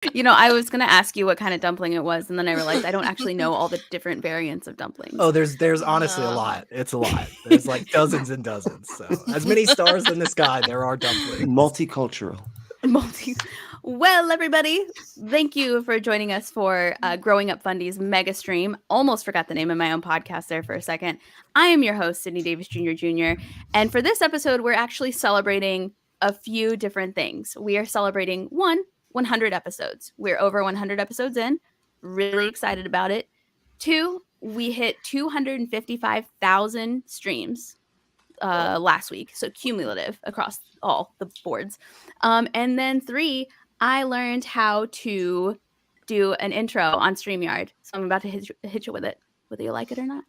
I was going to ask you what kind of dumpling it was, and then I realized I don't actually know all the different variants of dumplings. Oh, there's honestly a lot. It's a lot. There's like dozens and dozens. So as many stars in the sky, there are dumplings. Multicultural. Well, everybody, thank you for joining us for Growing Up Fundie's Mega Stream. Almost forgot the name of my own podcast there for a second. I am your host, Sydney Davis Jr. And for this episode, we're actually celebrating a few different things. We are celebrating 100 episodes. We're over 100 episodes in. Really excited about it. 2, we hit 255,000 streams last week. So cumulative across all the boards. And then 3, I learned how to do an intro on StreamYard. So I'm about to hit you with it, whether you like it or not.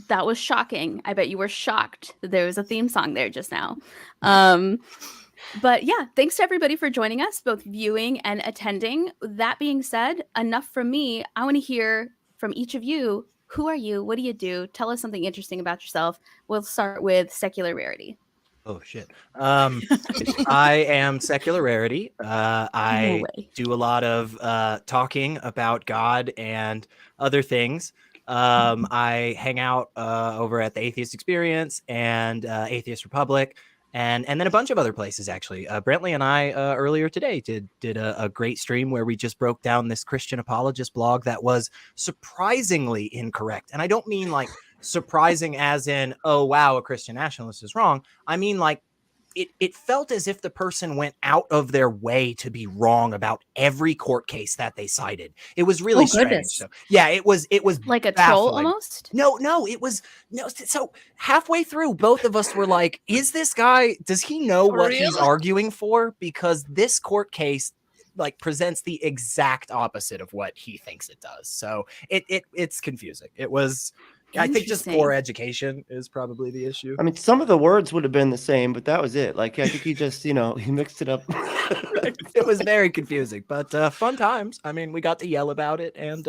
That was shocking. I bet you were shocked that there was a theme song there just now. But yeah, thanks to everybody for joining us, both viewing and attending. That being said, enough from me. I want to hear from each of you. Who are you? What do you do? Tell us something interesting about yourself. We'll start with Secular Rarity. Oh, shit. I am Secular Rarity. I do a lot of talking about God and other things. I hang out over at the Atheist Experience and Atheist Republic, and then a bunch of other places, actually. Brently and I earlier today did a great stream where we just broke down this Christian apologist blog that was surprisingly incorrect. And I don't mean like surprising as in, oh, wow, a Christian nationalist is wrong. I mean, like, it felt as if the person went out of their way to be wrong about every court case that they cited. It was really strange. So, yeah, it was like a baffling. troll almost. No, it was no. So halfway through, both of us were like, "Is this guy? Does he know what he's arguing for?" Because this court case like presents the exact opposite of what he thinks it does. So it's confusing. It was. I think just poor education is probably the issue. I mean, some of the words would have been the same, but that was it. Like, I think he just, he mixed it up. It was very confusing, but fun times. I mean, we got to yell about it and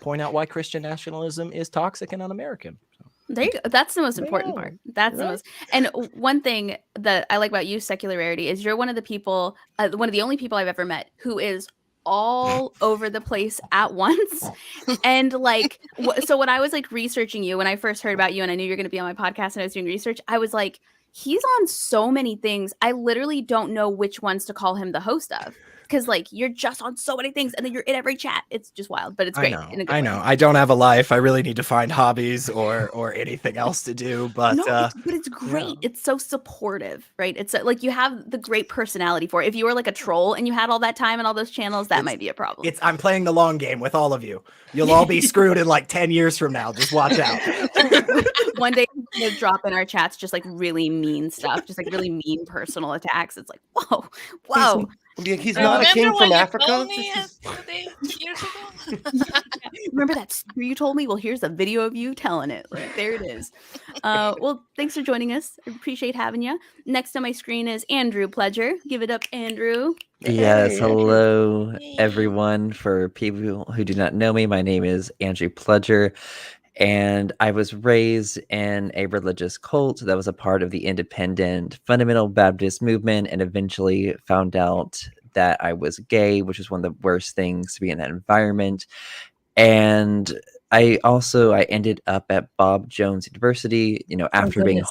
point out why Christian nationalism is toxic and un-American. So. There you go. That's the most important part. That's the most. And one thing that I like about you, Secular Rarity, is you're one of the people, one of the only people I've ever met who is all over the place at once. And like, so when I was like researching you, when I first heard about you and I knew you're going to be on my podcast and I was doing research, I was like, he's on so many things. I literally don't know which ones to call him the host of. Because like you're just on so many things and then you're in every chat. It's just wild, but it's great. I know. I don't have a life. I really need to find hobbies or anything else to do. But it's great. Yeah. It's so supportive, right? It's like you have the great personality for it. If you were like a troll and you had all that time and all those channels, that might be a problem. I'm playing the long game with all of you. You'll all be screwed in like 10 years from now. Just watch out. One day we'll drop in our chats just like really mean stuff, just like really mean personal attacks. It's like, whoa. He's not a king from Africa. Years ago. Remember that story you told me? Well, here's a video of you telling it. Like, there it is. Well, thanks for joining us. I appreciate having you. Next on my screen is Andrew Pledger. Give it up, Andrew. Yes, hello, everyone. For people who do not know me, my name is Andrew Pledger. And I was raised in a religious cult that was a part of the independent fundamental Baptist movement, and eventually found out that I was gay, which was one of the worst things to be in that environment. And I ended up at Bob Jones University, after being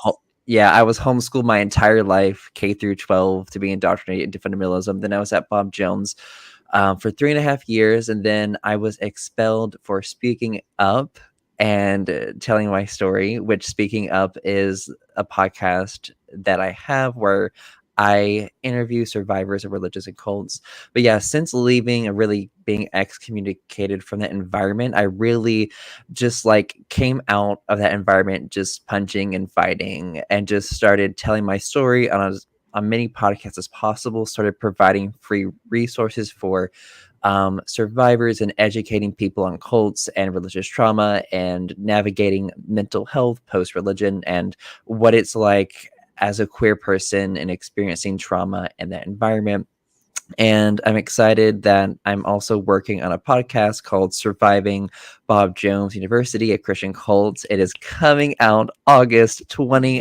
I was homeschooled my entire life, K through 12, to be indoctrinated into fundamentalism. Then I was at Bob Jones for 3.5 years, and then I was expelled for speaking up and telling my story, which Speaking Up is a podcast that I have where I interview survivors of religious and cults. But yeah, since leaving and really being excommunicated from that environment, I really just like came out of that environment just punching and fighting, and just started telling my story on many podcasts as possible, started providing free resources for survivors and educating people on cults and religious trauma and navigating mental health post-religion and what it's like as a queer person and experiencing trauma in that environment. And I'm excited that I'm also working on a podcast called Surviving Bob Jones University, a Christian cult. It is coming out August 23rd,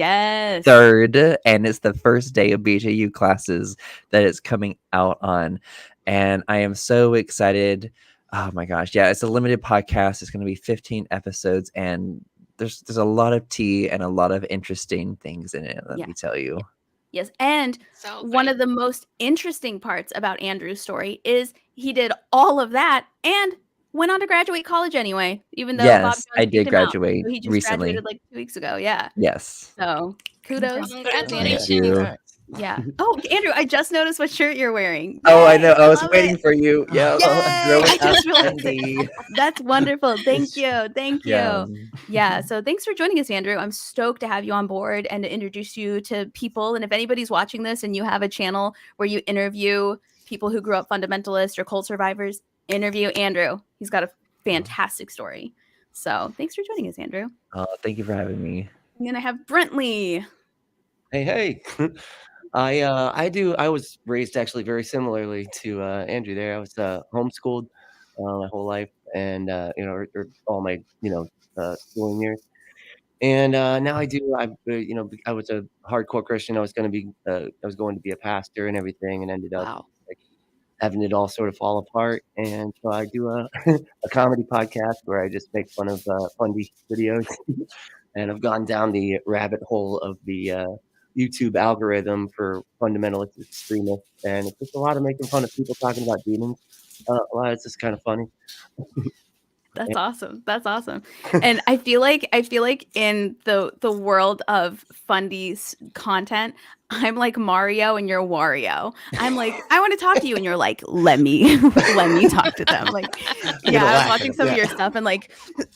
Yes. and it's the first day of BJU classes that it's coming out on. And I am so excited. Oh my gosh. Yeah, it's a limited podcast. It's going to be 15 episodes, and there's a lot of tea and a lot of interesting things in it, let me tell you. Yes, and So one great. of the most interesting parts about Andrew's story is he did all of that and went on to graduate college anyway, even though Bob Yes, I Jones did kicked him out. graduate So he just recently. graduated like 2 weeks ago. Yeah. Yes. So kudos. Thank Congratulations. you. Yeah. Oh, Andrew, I just noticed what shirt you're wearing. Oh, I Yay, know. I was love waiting it. for you. Yeah. Yay! Growing I Up just realized it. Fundie. That's wonderful. Thank you. Thank you. Yeah. Yeah. So thanks for joining us, Andrew. I'm stoked to have you on board and to introduce you to people. And if anybody's watching this and you have a channel where you interview people who grew up fundamentalist or cult survivors, interview Andrew. He's got a fantastic story. So thanks for joining us, Andrew. Oh, thank you for having me. And then I have Brently. Hey. I was raised actually very similarly to Andrew there. I was homeschooled my whole life, and or all my schooling years. And now I was a hardcore Christian. I was going to be a pastor and everything, and ended up Wow. like having it all sort of fall apart. And so I do a a comedy podcast where I just make fun of Fundie videos. And I've gone down the rabbit hole of the YouTube algorithm for fundamentalist extremists, and it's just a lot of making fun of people talking about demons. A lot of it's just kind of funny. That's awesome. That's awesome. And I feel like in the world of Fundie's content, I'm like Mario and you're Wario. I'm like, I want to talk to you, and you're like, let me talk to them. Like, yeah, I was watching some of your stuff, and like,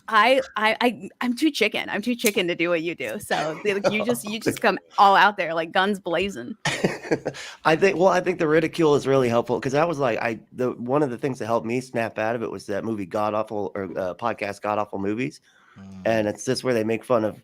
I'm too chicken. I'm too chicken to do what you do. So like, you just come all out there like guns blazing. I think the ridicule is really helpful, because that was like one of the things that helped me snap out of it was that movie God Awful, or podcast God Awful Movies, and it's just where they make fun of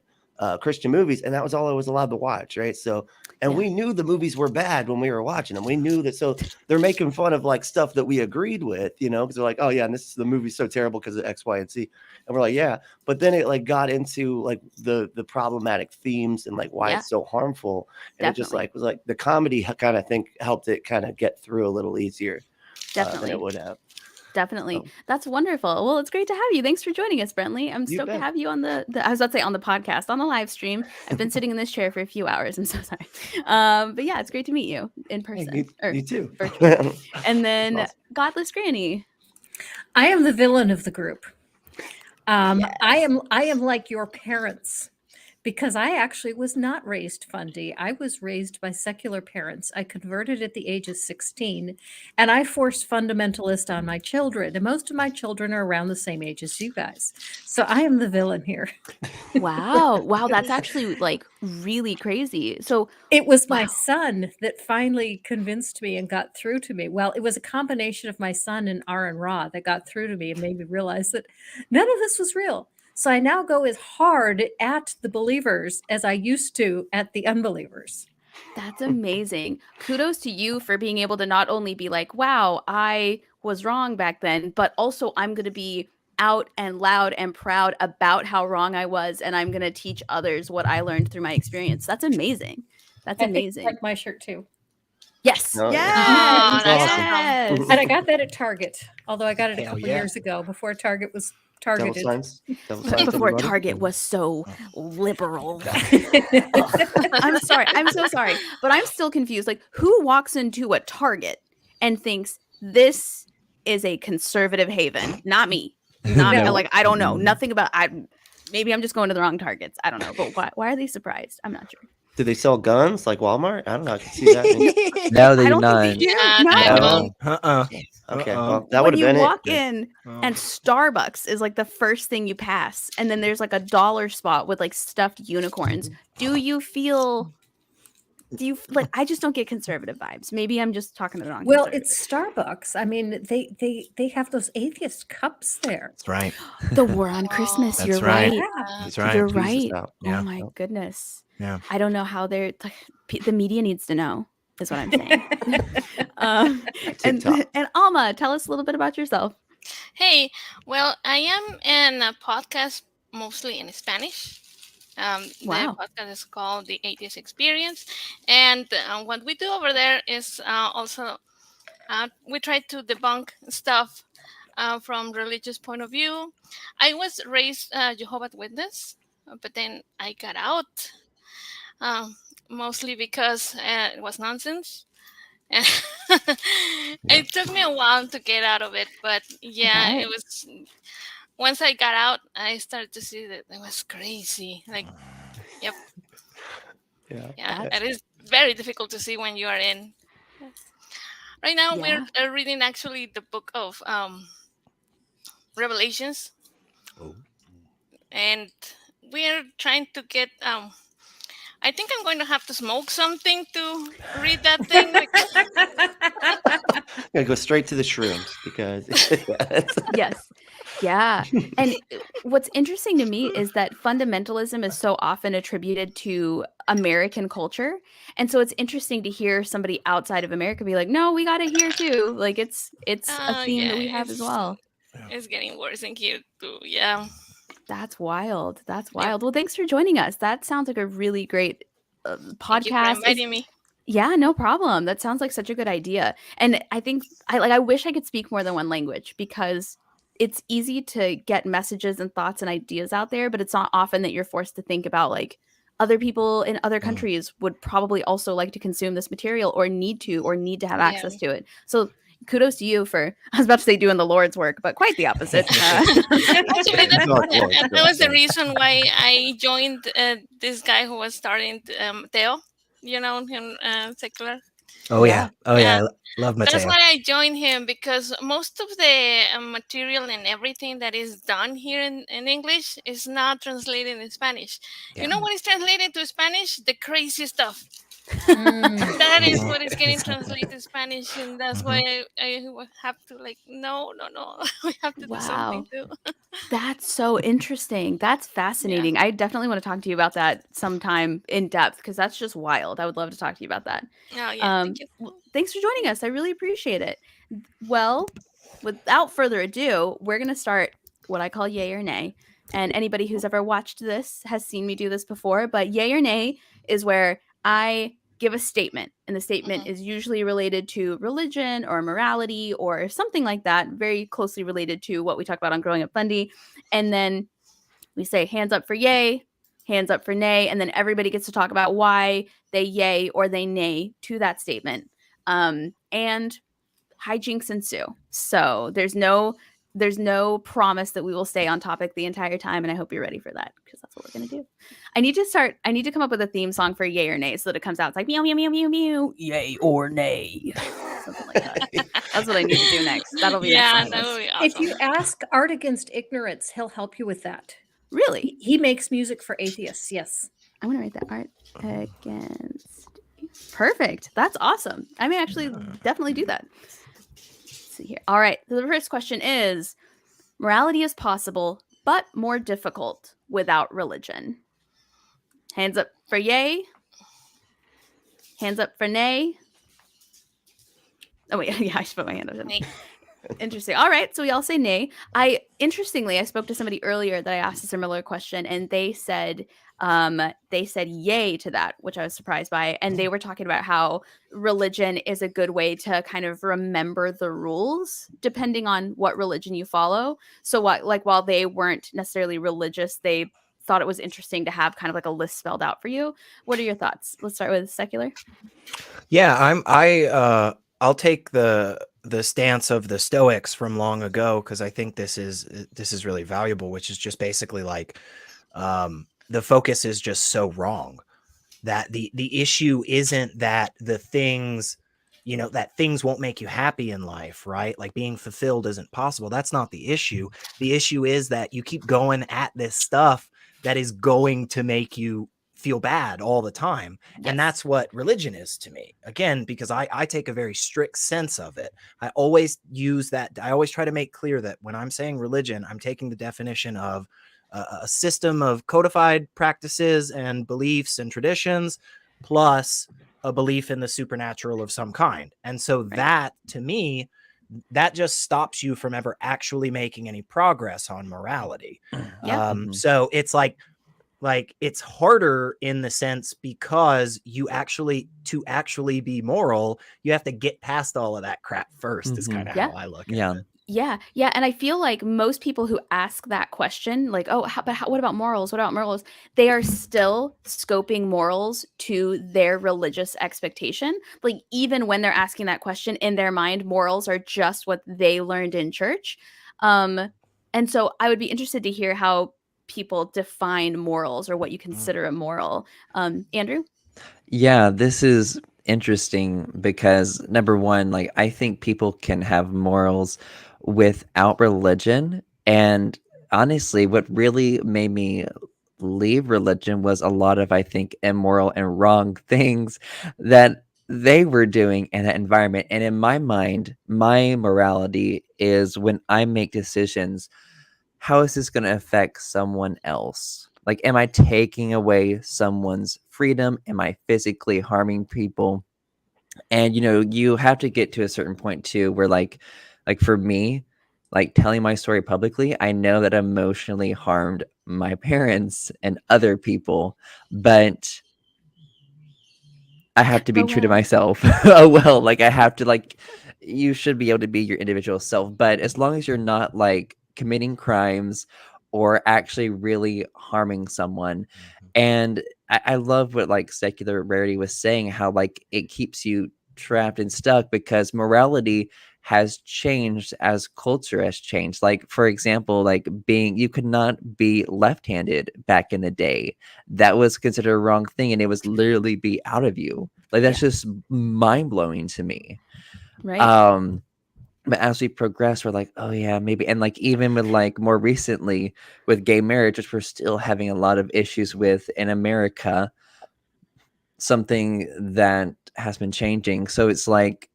Christian movies, and that was all I was allowed to watch, right? So, and we knew the movies were bad when we were watching them. We knew that, so they're making fun of like stuff that we agreed with, because they're like, oh yeah, and the movie's so terrible because of X, Y, and C, and we're like, yeah, but then it like got into like the problematic themes and like why it's so harmful, and it just like was like the comedy kind of think helped it kind of get through a little easier than it would have. Definitely. That's wonderful. Well, it's great to have you. Thanks for joining us, Brently. I'm stoked to have you on the I was about to say on the podcast, on the live stream. I've been sitting in this chair for a few hours. I'm so sorry. But yeah, it's great to meet you in person. You too. Virtually. And then Godless Granny. I am the villain of the group. I am like your parents, because I actually was not raised Fundie. I was raised by secular parents. I converted at the age of 16, and I forced fundamentalist on my children. And most of my children are around the same age as you guys. So I am the villain here. Wow. Wow. That's actually like really crazy. So it was my son that finally convinced me and got through to me. Well, it was a combination of my son and Aaron Ra that got through to me and made me realize that none of this was real. So I now go as hard at the believers as I used to at the unbelievers. That's amazing. Kudos to you for being able to not only be like, wow, I was wrong back then, but also I'm going to be out and loud and proud about how wrong I was. And I'm going to teach others what I learned through my experience. That's amazing. That's amazing. Like my shirt too. Yes. Oh, Yes. Yes. And I got that at Target, although I got it a couple years ago before Target was targeted. Double signs, before Target was so liberal. I'm sorry. I'm so sorry. But I'm still confused. Like, who walks into a Target and thinks this is a conservative haven? Not me. Not me. Like, I don't know. Nothing about maybe I'm just going to the wrong Targets. I don't know. But why are they surprised? I'm not sure. Do they sell guns like Walmart? I don't know. I can see that. No, they do not. Think they do. No. Okay. Well, that When would have you been walk it. in and Starbucks is like the first thing you pass, and then there's like a dollar spot with like stuffed unicorns. Do you feel do you like? I just don't get conservative vibes. Maybe I'm just talking to the wrong. Well, it's Starbucks. I mean, they have those atheist cups there. That's right. the war on Christmas. That's You're right. right. That's right. You're Jesus right. out. Yeah. Oh my goodness. Yeah. I don't know how they're like, the media needs to know is what I'm saying. And TikTok. Alma, tell us a little bit about yourself. Hey, well, I am in a podcast mostly in Spanish. Wow. The podcast is called The Atheist Experience. And what we do over there is also we try to debunk stuff from religious point of view. I was raised Jehovah's Witness, but then I got out mostly because it was nonsense. It took me a while to get out of it, but yeah, Right. it was. Once I got out, I started to see that it was crazy. Like, yep, yeah, it is very difficult to see when you are in. Right now, Yeah. we're reading actually the book of Revelations, and we're trying to get. I think I'm going to have to smoke something to read that thing. Gonna go straight to the shrooms because Yes. Yeah. And what's interesting to me is that fundamentalism is so often attributed to American culture. And so it's interesting to hear somebody outside of America be like, no, we got it here too. Like it's a theme that we have as well. It's getting worse in here too. Yeah. That's wild. That's wild. Well, thanks for joining us. That sounds like a really great podcast. Thank you for inviting me. Yeah, no problem. That sounds like such a good idea. And I think I wish I could speak more than one language because it's easy to get messages and thoughts and ideas out there, but it's not often that you're forced to think about like other people in other countries would probably also like to consume this material or need to have access to it. So kudos to you for, I was about to say doing the Lord's work, but quite the opposite. Actually, that was the reason why I joined this guy who was starting Theo. You know him, secular. Oh yeah. Oh yeah. I love Mateo. That's why I joined him, because most of the material and everything that is done here in English is not translated in Spanish. You know what is translated to Spanish? The crazy stuff. That is what is getting translated to Spanish, and that's why I have to no, we have to do something too. That's so interesting. That's fascinating. I definitely want to talk to you about that sometime in depth because that's just wild. I would love to talk to you about that. Oh, yeah, thank you. Well, thanks for joining us. I really appreciate it. Well, without further ado, we're going to start what I call yay or nay. And anybody who's ever watched this has seen me do this before, but yay or nay is where I give a statement, and the statement is usually related to religion or morality or something like that, very closely related to what we talk about on Growing Up Fundie. And then we say hands up for yay, hands up for nay, and then everybody gets to talk about why they yay or they nay to that statement. And hijinks ensue. So there's no promise that we will stay on topic the entire time, and I hope you're ready for that because that's what we're going to do. I need to come up with a theme song for yay or nay so that it comes out. It's like meow, meow, meow, meow, meow, yay or nay. Something like that. That's what I need to do next. That'll be next. That would be awesome. If you ask Art Against Ignorance, he'll help you with that. Really? He makes music for atheists. Yes. I'm going to write that. Art Against. Perfect. That's awesome. I may actually definitely do that. See here. All right. So the first question is, morality is possible, but more difficult without religion. Hands up for yay. Hands up for nay. Oh wait, yeah, I should put my hand up. Nay. Interesting. All right, so we all say nay. I spoke to somebody earlier that I asked a similar question, and they said yay to that, which I was surprised by. And they were talking about how religion is a good way to kind of remember the rules depending on what religion you follow. So while they weren't necessarily religious, they thought it was interesting to have kind of like a list spelled out for you. What are your thoughts? Let's start with secular. Yeah, I'll take the stance of the Stoics from long ago, because I think this is really valuable, which is just basically like the focus is just so wrong, that the issue isn't that the things, that things won't make you happy in life, right? Like being fulfilled isn't possible. That's not the issue. The issue is that you keep going at this stuff that is going to make you feel bad all the time. Yes. And that's what religion is to me. Again, because I take a very strict sense of it. I always use that. I always try to make clear that when I'm saying religion, I'm taking the definition of a system of codified practices and beliefs and traditions, plus a belief in the supernatural of some kind. And so that, to me, that just stops you from ever actually making any progress on morality. So it's like it's harder in the sense because to actually be moral, you have to get past all of that crap first, is kind of how I look at it. Yeah. And I feel like most people who ask that question, like, oh, what about morals? What about morals? They are still scoping morals to their religious expectation. Like, even when they're asking that question, in their mind, morals are just what they learned in church. And so I would be interested to hear how people define morals, or what you consider a moral. Andrew? Yeah, this is interesting because number one, like I think people can have morals without religion. And honestly, what really made me leave religion was a lot of, I think, immoral and wrong things that they were doing in that environment. And in my mind, my morality is when I make decisions, how is this going to affect someone else? Like, am I taking away someone's freedom? Am I physically harming people? And you have to get to a certain point too, where like for me, like telling my story publicly, I know that emotionally harmed my parents and other people, but I have to be true to myself. Oh well, like I have to you should be able to be your individual self, but as long as you're not like committing crimes or actually really harming someone. And I love what like secular Rarity was saying, how like it keeps you trapped and stuck because morality has changed as culture has changed. Like for example, like you could not be left-handed back in the day. That was considered a wrong thing and it was literally be out of you. Like that's just mind-blowing to me. Right. But as we progress, we're like, oh yeah, maybe. And like even with like more recently with gay marriage, which we're still having a lot of issues with in America, something that has been changing. So it's like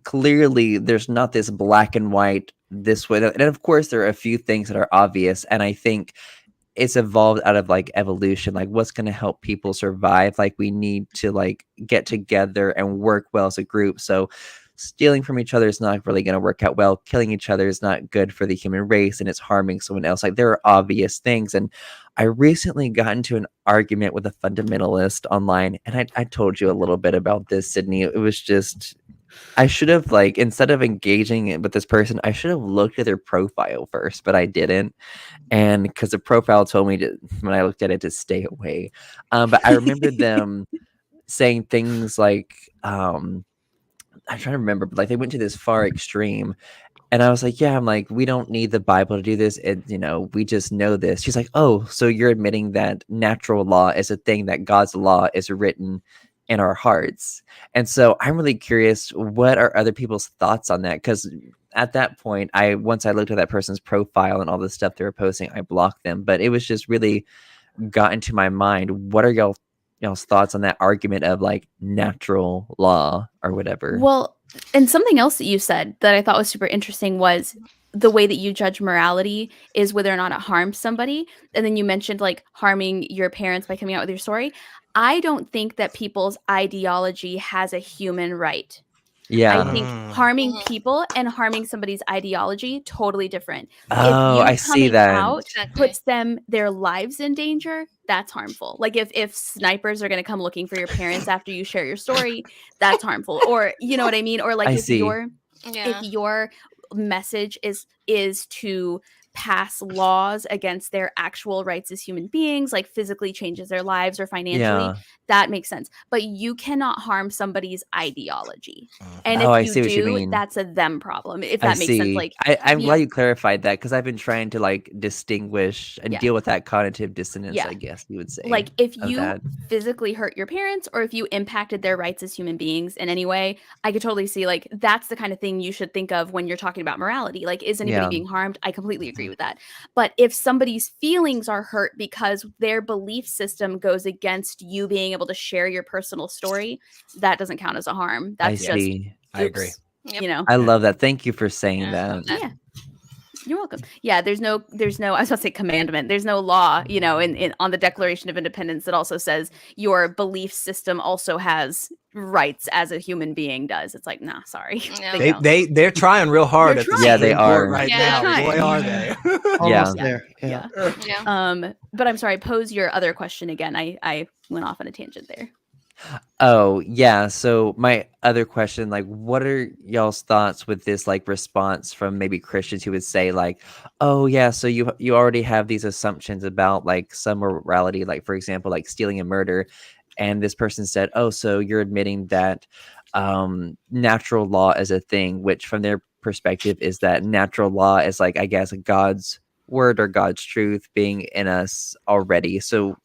clearly there's not this black and white this way. And of course there are a few things that are obvious. And I think it's evolved out of like evolution, like what's going to help people survive. Like we need to like get together and work well as a group. So stealing from each other is not really going to work out well. Killing each other is not good for the human race and it's harming someone else. Like there are obvious things. And I recently got into an argument with a fundamentalist online. And I told you a little bit about this, Sydney. It was just, I should have like, instead of engaging with this person, I should have looked at their profile first, but I didn't. And because the profile told me to, when I looked at it, to stay away. But I remember them saying things like, I'm trying to remember, but like they went to this far extreme. And I was like, yeah, I'm like, we don't need the Bible to do this. We just know this. She's like, oh, so you're admitting that natural law is a thing, that God's law is written in our hearts. And so I'm really curious, what are other people's thoughts on that? Because at that point, once I looked at that person's profile and all the stuff they were posting, I blocked them. But it was just really got into my mind. What are y'all's thoughts on that argument of like natural law or whatever? Well, and something else that you said that I thought was super interesting was the way that you judge morality is whether or not it harms somebody. And then you mentioned like harming your parents by coming out with your story. I don't think that people's ideology has a human right. Yeah. I think harming people and harming somebody's ideology, totally different. Oh, If I you see coming that. out puts their lives in danger, that's harmful. Like if snipers are going to come looking for your parents after you share your story, that's harmful. Or you know what I mean? Or like if your message is to pass laws against their actual rights as human beings, like physically changes their lives or financially, that makes sense. But you cannot harm somebody's ideology. And I if see you what you do, mean. that's a them problem. If I that makes sense. see. Like I'm glad you clarified that because I've been trying to like distinguish and deal with that cognitive dissonance, I guess you would say. Like if you physically hurt your parents or if you impacted their rights as human beings in any way, I could totally see like that's the kind of thing you should think of when you're talking about morality. Like, is anybody being harmed? I completely agree agree with that. But if somebody's feelings are hurt because their belief system goes against you being able to share your personal story, that doesn't count as a harm. I That's just, see. I agree. oops, Yep. you know. I love that. Thank you for saying Yeah, that. love that. Yeah. You're welcome. Yeah, there's no, I was about to say commandment. There's no law, you know, in on the Declaration of Independence that also says your belief system also has rights as a human being does. It's like, nah, sorry. Yeah. They don't. They're trying real hard They're at the trying. Yeah, they Supreme Court are. right Yeah, now. they're Boy, trying. are they. Almost Yeah. there. Yeah. Yeah. But I'm sorry, pose your other question again. I went off on a tangent there. Oh, yeah. So my other question, like, what are y'all's thoughts with this like response from maybe Christians who would say like, oh yeah, so you already have these assumptions about like some morality, like for example, like stealing and murder. And this person said, oh, so you're admitting that natural law is a thing, which from their perspective is that natural law is like, I guess, God's word or God's truth being in us already. So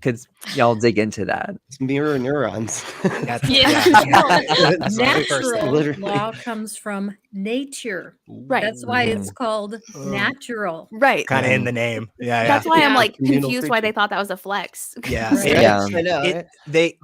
could y'all dig into that? It's mirror neurons. That's, Yeah. That's my first thing. Natural Literally. law comes from nature. Right. That's why it's called natural. Right. Kind of in the name. Yeah, That's why I'm Yeah. like Communal confused why creature. they thought that was a flex. yeah. Right. It- Yeah. I know. it they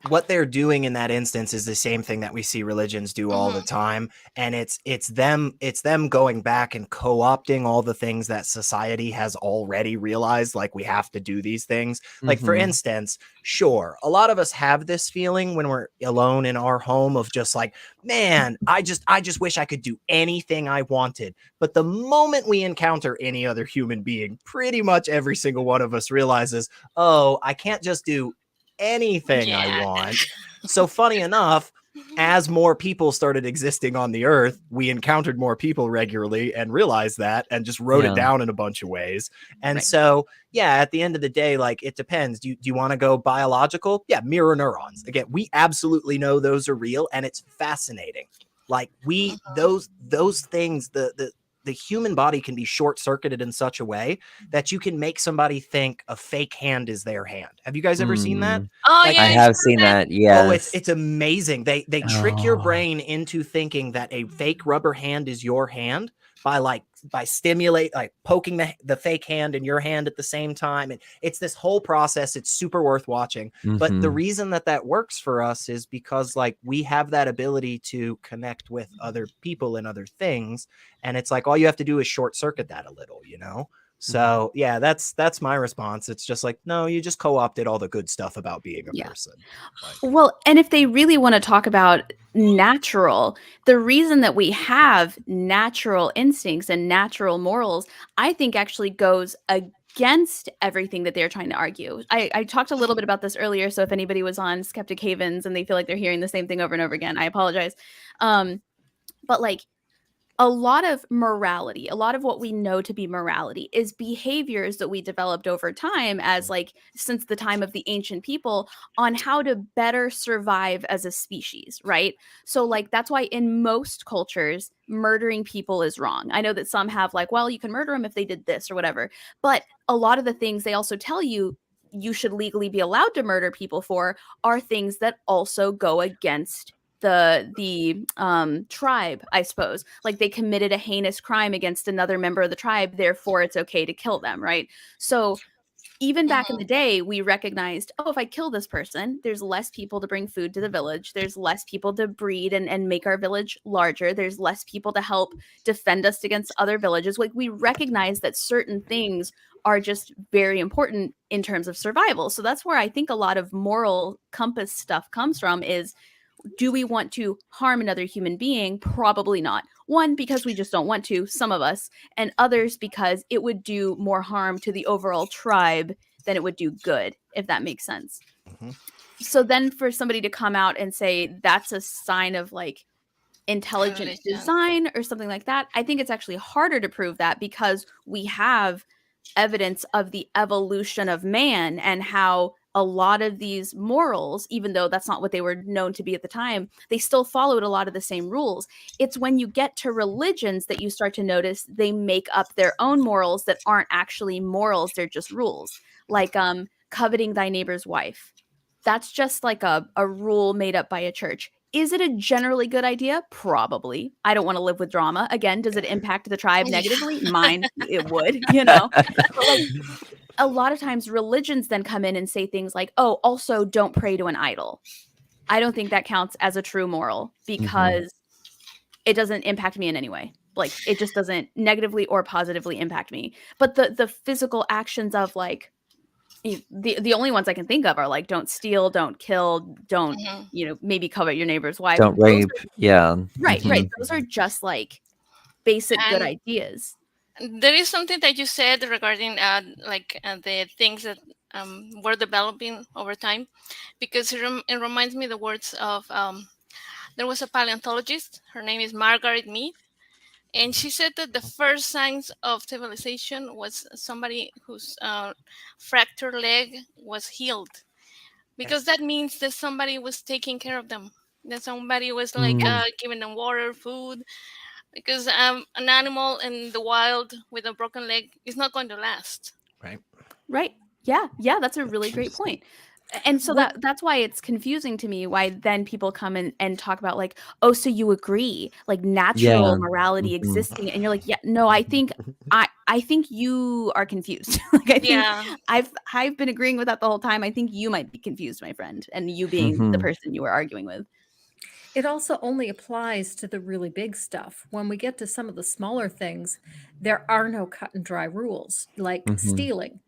what they're doing in that instance is the same thing that we see religions do all the time, and it's them going back and co-opting all the things that society has already realized, like we have to do these things. Like for Mhm. instance, sure, a lot of us have this feeling when we're alone in our home of just like, man, I just wish I could do anything I wanted. But the moment we encounter any other human being, pretty much every single one of us realizes, oh, I can't just do anything I Yeah. want. So funny enough, as more people started existing on the earth, we encountered more people regularly and realized that and just wrote Yeah. it down in a bunch of ways. And Right. so, yeah, at the end of the day, like it depends. Do you want to go biological? Yeah, mirror neurons. Again, we absolutely know those are real and it's fascinating. Like those things, the human body can be short-circuited in such a way that you can make somebody think a fake hand is their hand. Have you guys ever seen that? Mm. Oh Like- yeah, I have seen that. Oh, Yes. it's amazing. They trick your Oh. brain into thinking that a fake rubber hand is your hand by stimulate, like poking the fake hand in your hand at the same time. And it's this whole process. It's super worth watching. But the Mhm. reason that works for us is because like we have that ability to connect with other people and other things. And it's like all you have to do is short circuit that a little, you know? So yeah, that's my response. It's just like, no, you just co-opted all the good stuff about being a Yeah. person. Like, Well, and if they really want to talk about natural, the reason that we have natural instincts and natural morals, I think actually goes against everything that they're trying to argue. I talked a little bit about this earlier, so if anybody was on Skeptic Havens and they feel like they're hearing the same thing over and over again, I apologize. But like a lot of morality, a lot of what we know to be morality is behaviors that we developed over time as like since the time of the ancient people on how to better survive as a species, right? So like that's why in most cultures murdering people is wrong. I know that some have like, well, you can murder them if they did this or whatever, but a lot of the things they also tell you you should legally be allowed to murder people for are things that also go against the tribe, I suppose. Like they committed a heinous crime against another member of the tribe, therefore it's okay to kill them, right? So even back in the day, we recognized, oh, if I kill this person, there's less people to bring food to the village. There's less people to breed and make our village larger. There's less people to help defend us against other villages. Like we recognize that certain things are just very important in terms of survival. So that's where I think a lot of moral compass stuff comes from is, do we want to harm another human being? Probably not. One, because we just don't want to, some of us, and others because it would do more harm to the overall tribe than it would do good, if that makes sense. Mhm. So then for somebody to come out and say that's a sign of like intelligent Religion. design or something like that, I think it's actually harder to prove that because we have evidence of the evolution of man and how a lot of these morals, even though that's not what they were known to be at the time, they still followed a lot of the same rules. It's when you get to religions that you start to notice they make up their own morals that aren't actually morals, they're just rules. Like coveting thy neighbor's wife. That's just like a rule made up by a church. Is it a generally good idea? Probably. I don't want to live with drama. Again, does it impact the tribe negatively? Mine, it would, But like a lot of times religions then come in and say things like, oh, also don't pray to an idol. I don't think that counts as a true moral because it doesn't impact me in any way. Like it just doesn't negatively or positively impact me. But the physical actions of like the only ones I can think of are like don't steal, don't kill, don't maybe covet your neighbor's wife. Don't rape. Right. Those are just like basic good ideas. There is something that you said regarding the things that were developing over time, because it reminds me the words of there was a paleontologist. Her name is Margaret Mead. And she said that the first signs of civilization was somebody whose fractured leg was healed, because that means that somebody was taking care of them, that somebody was like giving them water, food, because an animal in the wild with a broken leg is not going to last. Right. Yeah. That's a really great point. And so that's why it's confusing to me why then people come in and talk about like, oh, so you agree like natural morality existing, and you're like, yeah, no, I think you are confused. Like I think I've been agreeing with that the whole time. I think you might be confused, my friend, and you being the person you were arguing with. It also only applies to the really big stuff. When we get to some of the smaller things, there are no cut and dry rules, like stealing.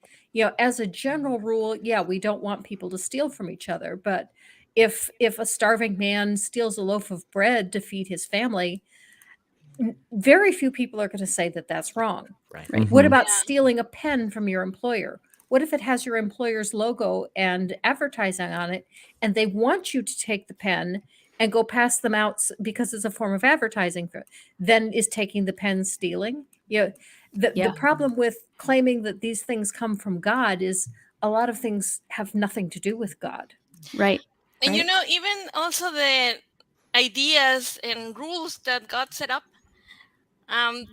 As a general rule, we don't want people to steal from each other. But if a starving man steals a loaf of bread to feed his family, very few people are going to say that that's wrong. Right. What about stealing a pen from your employer? What if it has your employer's logo and advertising on it, and they want you to take the pen and go pass them out because it's a form of advertising? Then is taking the pen stealing? The problem with claiming that these things come from God is a lot of things have nothing to do with God. Right. And even also the ideas and rules that God set up,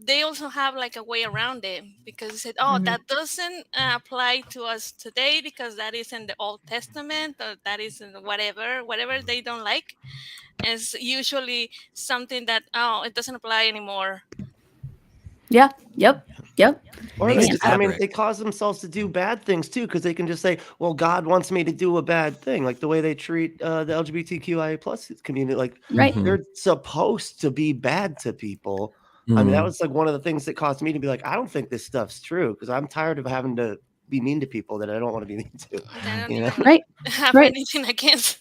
they also have like a way around it, because it said, that doesn't apply to us today because that is in the Old Testament, or that is in whatever they don't like. Is usually something that it doesn't apply anymore. Yeah. Yep. Or they cause themselves to do bad things too, because they can just say, well, God wants me to do a bad thing, like the way they treat the LGBTQIA plus community. Like they're supposed to be bad to people. I mean, that was like one of the things that caused me to be like, I don't think this stuff's true, because I'm tired of having to be mean to people that I don't want to be mean to. Right. Have anything against.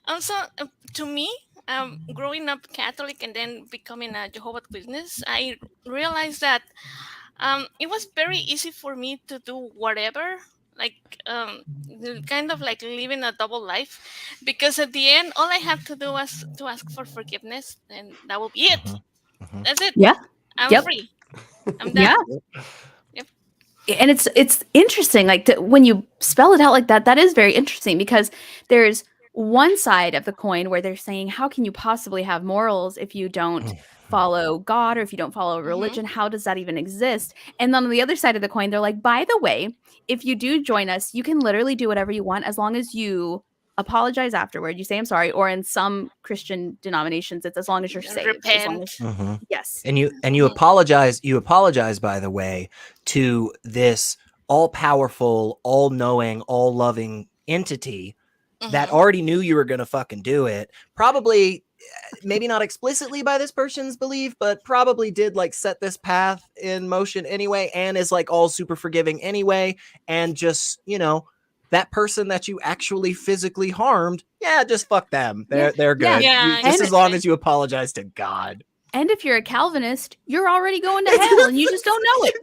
Also to me, growing up Catholic and then becoming a Jehovah's Witness, I realized that it was very easy for me to do whatever, like kind of like living a double life, because at the end all I have to do was to ask for forgiveness, and that will be it. That's it. I'm free. I'm done. And it's interesting, like when you spell it out like that, that is very interesting, because there's one side of the coin where they're saying, how can you possibly have morals if you don't follow God, or if you don't follow religion? How does that even exist? And then on the other side of the coin, they're like, by the way, if you do join us, you can literally do whatever you want as long as you apologize afterward. You say, I'm sorry. Or in some Christian denominations, it's as long as you're saved. Repent. Yes. And you apologize. You apologize, by the way, to this all-powerful, all-knowing, all-loving entity that already knew you were going to fucking do it. Probably, maybe not explicitly by this person's belief, but probably did like set this path in motion anyway, and is like all super forgiving anyway. And just, that person that you actually physically harmed, just fuck them. They're good. Just as long as you apologize to God. And if you're a Calvinist, you're already going to hell and you just don't know it.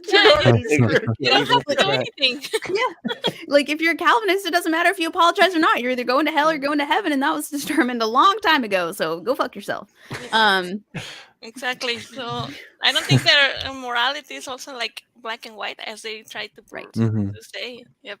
You don't have to do anything. Like if you're a Calvinist, it doesn't matter if you apologize or not. You're either going to hell or going to heaven, and that was determined a long time ago. So go fuck yourself. Exactly. So I don't think their morality is also like black and white, as they try to say. Yep.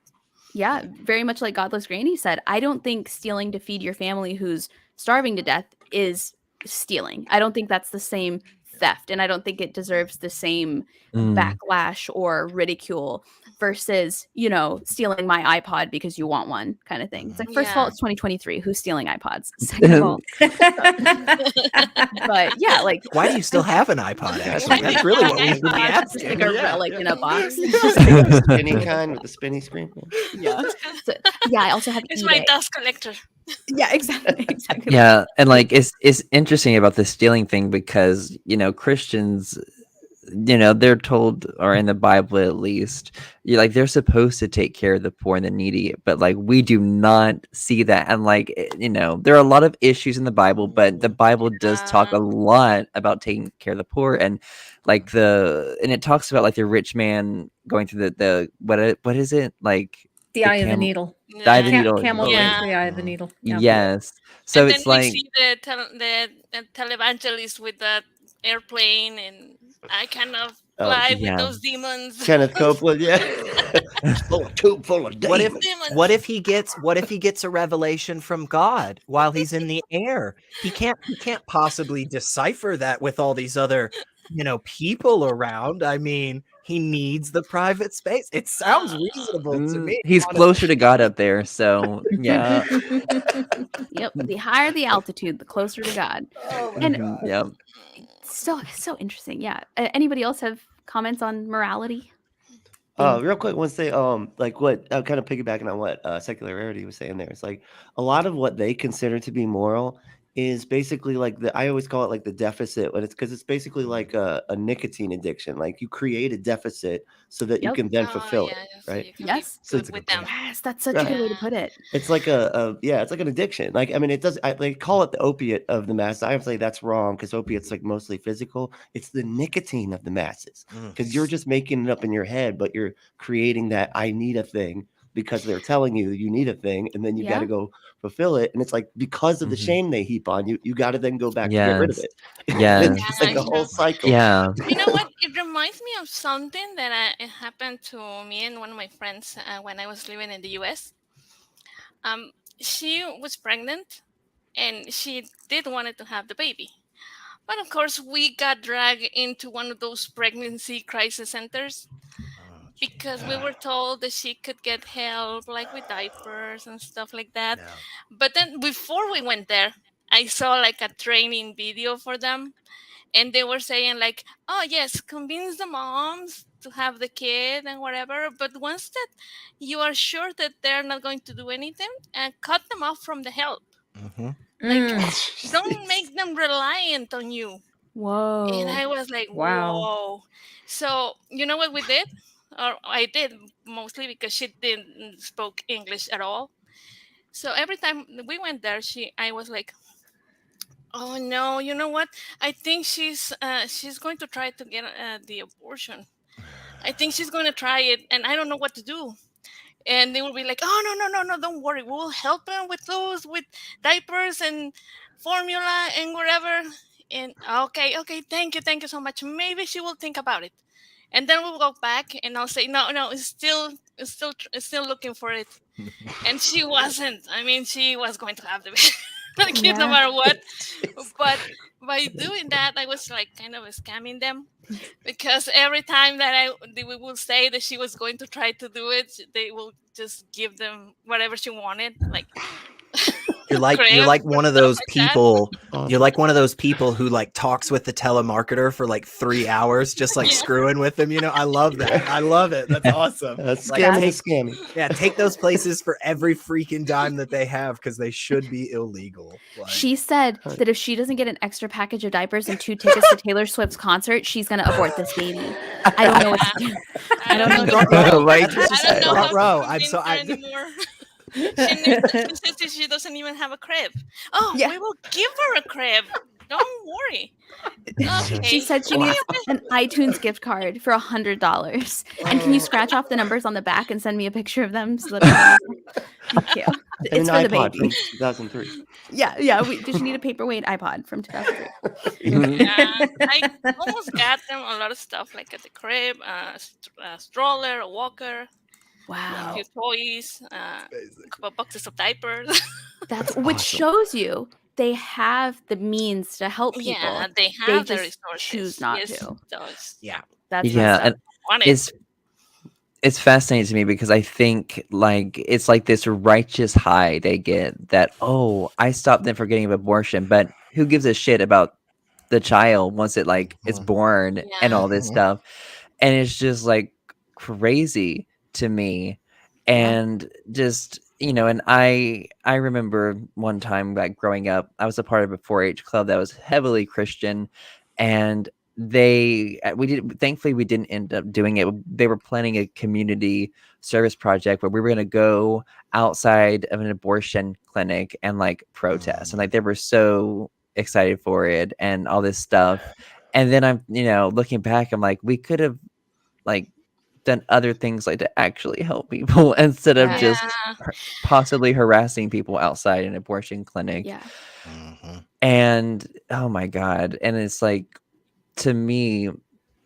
Yeah, very much like Godless Granny said. I don't think stealing to feed your family who's starving to death is stealing. I don't think that's the same theft, and I don't think it deserves the same Mm. backlash or ridicule versus, you know, stealing my iPod because you want one kind of thing. It's like, first of all, Yeah. it's 2023. Who's stealing iPods? Second of all, but yeah, like, Why do you still have an iPod? Actually, that's really what we should be it's asking. like a Yeah, relic in a box. The spinny kind with the spinny screen. Yeah. So, yeah, I also have It's my eBay. dust collector. Yeah, exactly. Yeah, and like it's interesting about the stealing thing because, you know, Christians, you know, they're told, or in the Bible at least, like they're supposed to take care of the poor and the needy, but like we do not see that. And like, you know, there are a lot of issues in the Bible, but the Bible does talk a lot about taking care of the poor, and like and it talks about like the rich man going through the what is it, like The eye of the needle. the eye of the needle. Camel going Yeah. through the eye of the needle. Yeah. Yes. So And it's then we like, see the televangelist with the airplane, and I cannot fly with yeah. those demons. Kenneth Copeland, yeah. Oh, a tube full of What if demons. what if he gets a revelation from God while he's in the air? He can't possibly decipher that with all these other, you know, people around. I mean, he needs the private space. It sounds reasonable to me. He's honestly. closer to God up there, so yeah. Yep. The higher the altitude, the closer to God. And Yep. so interesting. Yeah. Anybody else have comments on morality? Real quick, once they like what kind of piggybacking on what secular Rarity was saying there. It's like a lot of what they consider to be moral is basically like I always call it like the deficit, when it's because it's basically like a nicotine addiction. Like you create a deficit so that you Yep. can then fulfill it, so right? you can Yes. be So good it's with them. Yes, that's such a good way to put it. It's like it's like an addiction. Like, I mean, it does. They call it the opiate of the masses. I would say that's wrong because opiates like mostly physical. It's the nicotine of the masses because you're just making it up in your head, but you're creating that I need a thing because they're telling you you need a thing, and then you got to go fulfill it. And it's like because of the shame they heap on you, you got to then go back to get rid of it. Yes. It's just like a whole cycle. Yeah. You know what? It reminds me of something that it happened to me and one of my friends when I was living in the U.S. She was pregnant, and she did wanted to have the baby. But of course, we got dragged into one of those pregnancy crisis centers because we were told that she could get help, like with diapers and stuff like that. Yeah. But then before we went there, I saw like a training video for them. And they were saying like, oh, yes, convince the moms to have the kid and whatever. But once that you are sure that they're not going to do anything, cut them off from the help. Like, don't make them reliant on you. Whoa. And I was like, Wow. whoa. So, you know what we did? Or I did, mostly because she didn't spoke English at all. So every time we went there, I was like, oh no, you know what? I think she's going to try to get the abortion. I think she's going to try it, and I don't know what to do. And they will be like, oh no, don't worry, we'll help them with those, with diapers and formula and whatever. And okay, thank you so much. Maybe she will think about it. And then we'll go back, and I'll say, no, it's still looking for it. And she wasn't. I mean, she was going to have the kid no matter what. But by doing that, I was like kind of scamming them, because every time that we will say that she was going to try to do it, they will just give them whatever she wanted, like. You're like one of those people. You're like one of those people who like talks with the telemarketer for like 3 hours, just like screwing with them. You know, I love that. I love it. That's awesome. That's Like, scammy. Yeah, take those places for every freaking dime that they have because they should be illegal. Like, She said that if she doesn't get an extra package of diapers and 2 tickets to Taylor Swift's concert, she's gonna abort this baby. I don't know what to do. I don't know. Front row. Like, That's I don't know front how row. to I'm convince so her anymore. She says she doesn't even have a crib. Oh, Yeah. we will give her a crib. Don't worry. Okay. She said she needs an iTunes gift card for $100. And can you scratch off the numbers on the back and send me a picture of them so that I can Thank you. And It's an for the iPod baby. from 2003. Yeah. Does she need a paperweight iPod from 2003? Yeah, I almost got them a lot of stuff, like at the crib, a stroller, a walker, a Wow. few toys, a couple boxes of diapers. Which shows you they have the means to help people. Yeah, they They have the just choose resources. not Yes, to. those. Yeah. That's Yeah, messed up. and Want it. it's fascinating to me because I think like it's like this righteous high they get that, oh, I stopped them from getting an abortion, but who gives a shit about the child once it like is born and all this stuff? And it's just like crazy to me. And just, you know, and I remember one time like growing up, I was a part of a 4-H club that was heavily Christian, and thankfully we didn't end up doing it. They were planning a community service project where we were going to go outside of an abortion clinic and like protest, and like they were so excited for it and all this stuff. And then I'm, you know, looking back, I'm like, we could have like done other things like to actually help people instead of just possibly harassing people outside an abortion clinic. Yeah. And oh my God. And it's like, to me,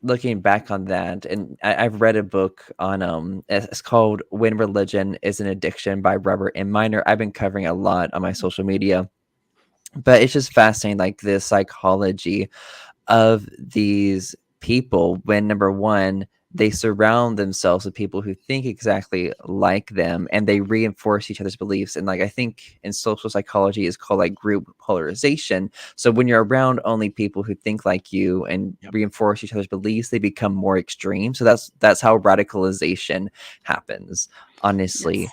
looking back on that, and I've read a book on it's called When Religion is an Addiction by Robert M. Miner. I've been covering a lot on my social media, but it's just fascinating, like the psychology of these people when, number one, they surround themselves with people who think exactly like them and they reinforce each other's beliefs. And like I think in social psychology is called like group polarization. So when you're around only people who think like you and reinforce each other's beliefs, they become more extreme. So that's how radicalization happens, honestly.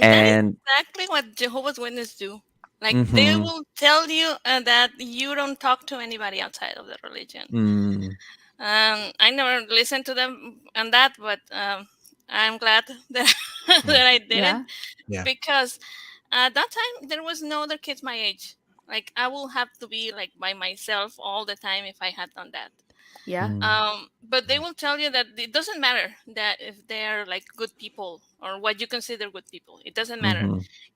And that is exactly what Jehovah's Witnesses do. Like they will tell you that you don't talk to anybody outside of the religion. I never listened to them on that, but I'm glad that that I didn't, because at that time there was no other kids my age. Like I will have to be like by myself all the time if I had done that. But they will tell you that it doesn't matter that if they're like good people or what you consider good people. It doesn't matter.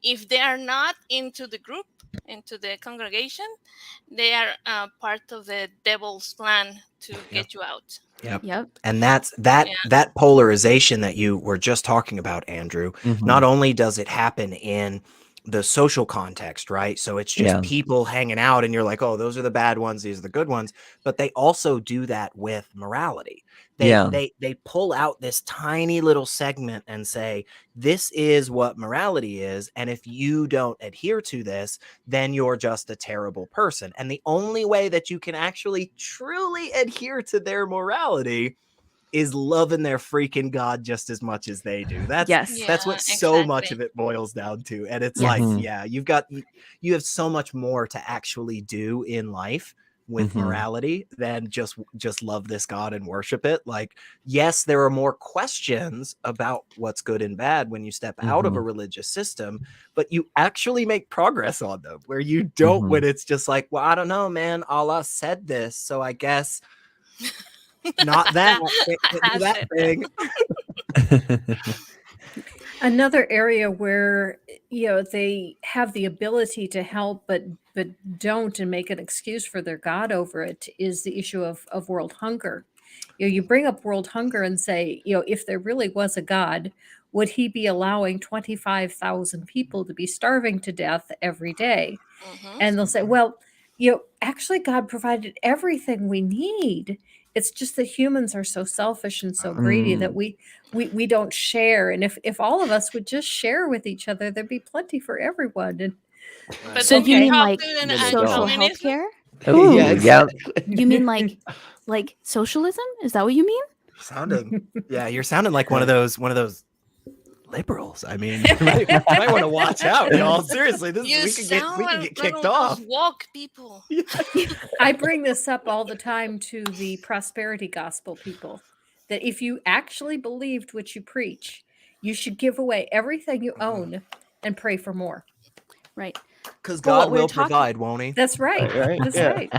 If they are not into the group, into the congregation, they are part of the devil's plan to get you out. Yep. And that's that polarization that you were just talking about, Andrew. Not only does it happen in the social context, right? So it's just people hanging out and you're like, oh, those are the bad ones, these are the good ones. But they also do that with morality. They pull out this tiny little segment and say, this is what morality is. And if you don't adhere to this, then you're just a terrible person. And the only way that you can actually truly adhere to their morality is loving their freaking God just as much as they do. That's what so much of it boils down to. And it's like, you have so much more to actually do in life with morality than just love this God and worship it. Like, yes, there are more questions about what's good and bad when you step out of a religious system, but you actually make progress on them, where you don't when it's just like, well, I don't know, man, Allah said this, so I guess not that thing. Another area where, you know, they have the ability to help but don't and make an excuse for their God over it is the issue of world hunger. You know, you bring up world hunger and say, you know, if there really was a God, would he be allowing 25,000 people to be starving to death every day? And they'll say, well, you know, actually God provided everything we need. It's just that humans are so selfish and so greedy that we don't share. And if all of us would just share with each other, there'd be plenty for everyone. And but so you mean like social social health care? Oh, yeah. You mean like socialism? Is that what you mean? You're sounding like one of those liberals. I mean, you might want to watch out, y'all. Seriously, we could get kicked off. Woke people. I bring this up all the time to the prosperity gospel people, that if you actually believed what you preach, you should give away everything you own and pray for more. Right. Because God will provide, won't he? That's right. That's right.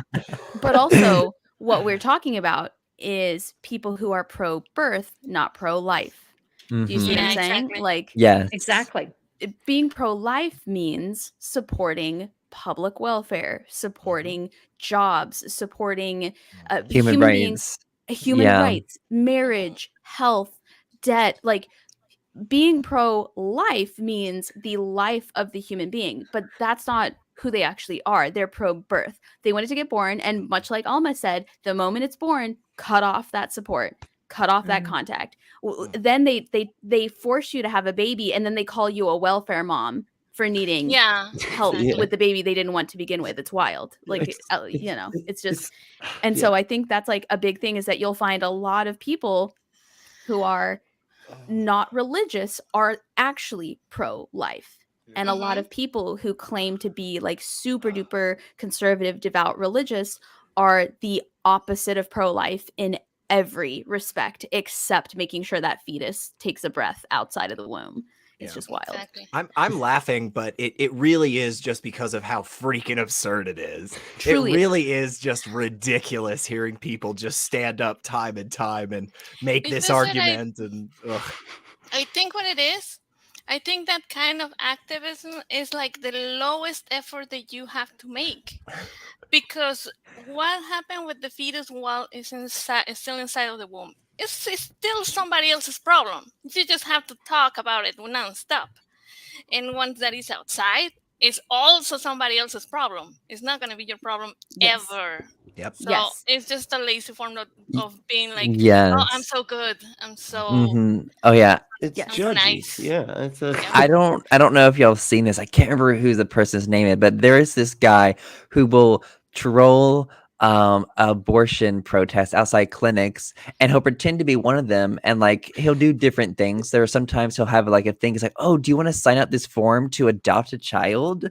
But also, what we're talking about is people who are pro-birth, not pro-life. Do you see what I'm saying? Exactly. Like, exactly. Being pro-life means supporting public welfare, supporting jobs, supporting human rights, marriage, health, debt. Like, being pro-life means the life of the human being, but that's not who they actually are. They're pro-birth. They wanted to get born, and much like Alma said, the moment it's born, cut off that support, cut off that contact. Then they force you to have a baby, and then they call you a welfare mom for needing help with the baby they didn't want to begin with. It's wild. Like, you know, it's just, and so I think that's like a big thing, is that you'll find a lot of people who are not religious are actually pro-life. And a lot of people who claim to be like super duper conservative, devout, religious are the opposite of pro-life in every respect, except making sure that fetus takes a breath outside of the womb. It's just wild. Exactly. I'm laughing, but it really is just because of how freaking absurd it is. Truly. It really is just ridiculous hearing people just stand up time and time and make It's this just that argument. I think what it is, I think that kind of activism is like the lowest effort that you have to make. Because what happened with the fetus while it's still inside of the womb? It's still somebody else's problem. You just have to talk about it nonstop. And once that is outside, it's also somebody else's problem. It's not going to be your problem ever. Yep. So it's just a lazy form of being like, Yes. oh, I'm so good. I'm so. Oh yeah. It's I'm judgy. nice. Yeah, it's a. I don't know if y'all have seen this. I can't remember who the person's name is, but there is this guy who will troll abortion protests outside clinics, and he'll pretend to be one of them, and like he'll do different things. There are sometimes he'll have like a thing. It's like, oh, do you want to sign up this form to adopt a child?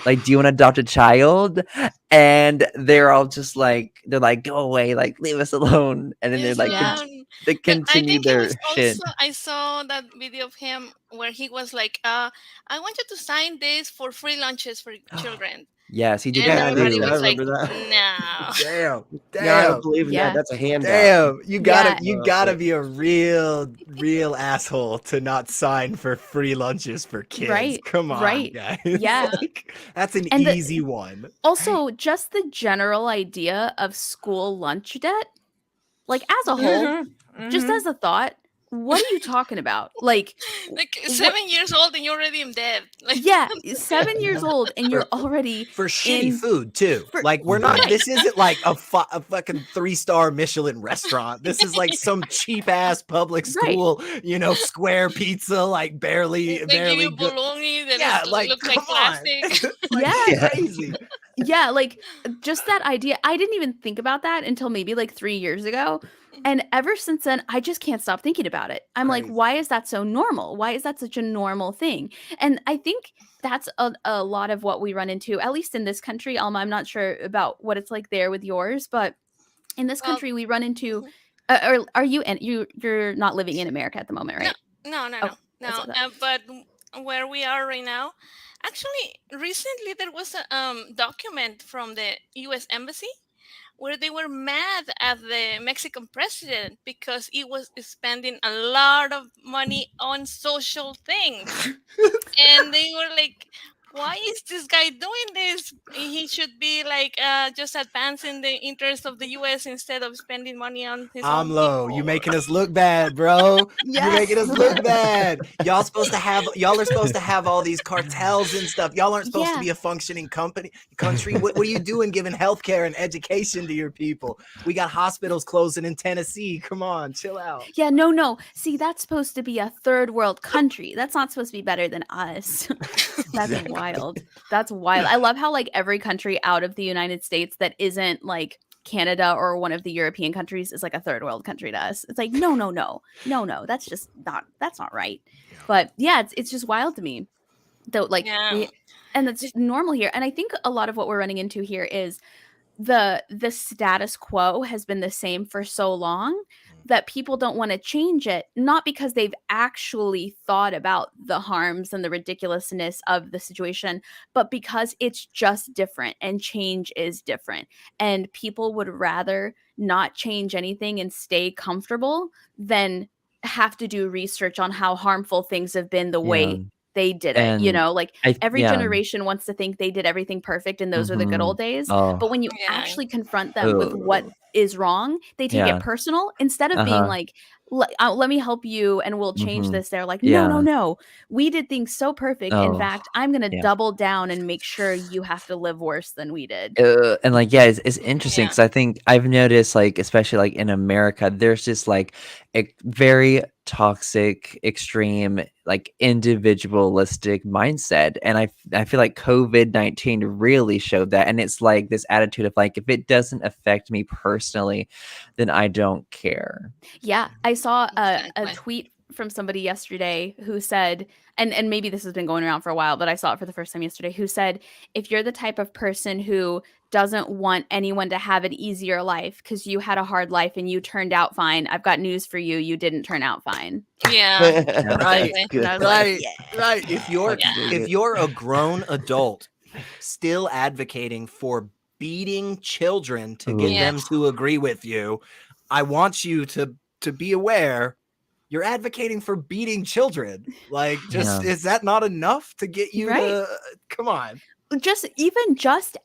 Like, do you want to adopt a child? And they're all just like, they're like, go away, like leave us alone. And then they're like, they continue their shit. I saw that video of him where he was like, I want you to sign this for free lunches for children. Yes, he did And that. everybody I was like, remember that. no. Damn. Yeah, I don't believe in that. That's a handout. Damn, you gotta be a real asshole to not sign for free lunches for kids. Right. Come on, guys. Yeah. Like, that's an And easy one. Also, just the general idea of school lunch debt, like as a whole, just as a thought, what are you talking about? Like 7 years old and you're already in debt. Like, 7 years old and you're already for shitty food too. Like we're not. This isn't like a fucking 3-star Michelin restaurant. This is like some cheap ass public school, you know, square pizza, like barely give you bologna that looks like plastic. Crazy. Yeah, like just that idea. I didn't even think about that until maybe like 3 years ago. And ever since then, I just can't stop thinking about it. I'm like, why is that so normal? Why is that such a normal thing? And I think that's a lot of what we run into, at least in this country. Alma, I'm not sure about what it's like there with yours, but in this country, we run into. Or are you? And you're not living in America at the moment, right? No. But where we are right now, actually, recently there was a document from the U.S. Embassy where they were mad at the Mexican president because he was spending a lot of money on social things. And they were like, why is this guy doing this? He should be like just advancing the interests of the U.S. instead of spending money on his own people. You making us look bad, bro. You're making us look bad. Y'all are supposed to have all these cartels and stuff. Y'all aren't supposed to be a functioning country. What are you doing giving healthcare and education to your people? We got hospitals closing in Tennessee. Come on, chill out. Yeah, no. See, that's supposed to be a third world country. That's not supposed to be better than us. That's wild. That's wild. I love how like every country out of the United States that isn't like Canada or one of the European countries is like a third world country to us. It's like no. That's just not right. But yeah, it's just wild to me. Though, like, and that's just normal here. And I think a lot of what we're running into here is the status quo has been the same for so long that people don't want to change it, not because they've actually thought about the harms and the ridiculousness of the situation, but because it's just different and change is different. And people would rather not change anything and stay comfortable than have to do research on how harmful things have been the way they did it, you know, like every generation wants to think they did everything perfect and those are the good old days. But when you actually confront them with what is wrong, they take it personal instead of being like, let me help you and we'll change Mhm. this. They're like, Yeah. no, we did things so perfect. In Oh, fact, I'm gonna yeah. double down and make sure you have to live worse than we did. And like, yeah, it's interesting Yeah. because I think I've noticed, like, especially like in America, there's just like a very toxic, extreme, like individualistic mindset, and I feel like COVID-19 really showed that. And it's like this attitude of like, if it doesn't affect me personally, then I don't care. Yeah, I saw a Exactly. tweet from somebody yesterday who said, and maybe this has been going around for a while, but I saw it for the first time yesterday, who said, if you're the type of person who doesn't want anyone to have an easier life because you had a hard life and you turned out fine, I've got news for you. You didn't turn out fine. Yeah. Right, Exactly. Good. And I was like, right, yeah. right. If you're Yeah. if you're a grown adult still advocating for beating children to get Ooh. them to agree with you, I want you to be aware you're advocating for beating children. Like, just Yeah. is that not enough to get you Right. to come on? Just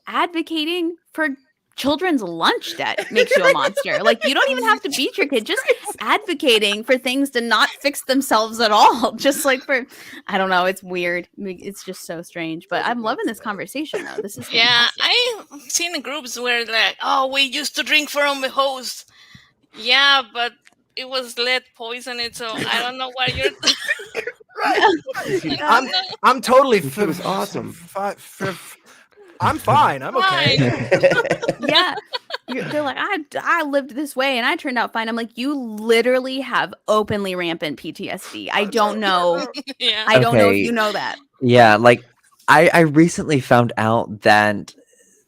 advocating for children's lunch debt makes you a monster. Like, you don't even have to beat your kid. Just advocating for things to not fix themselves at all. Just like for, I don't know, it's weird. It's just so strange. But I'm loving this conversation though. This is Yeah, fantastic. I've seen groups where like, oh, we used to drink from the hose. Yeah, but it was lead poisoned, so I don't know what you're. I'm I'm totally It was awesome. I'm fine. I'm okay. Yeah. They're like, I lived this way and I turned out fine. I'm like, you literally have openly rampant PTSD. I don't know. Yeah. I don't know if Okay. you know that. Yeah, like I recently found out that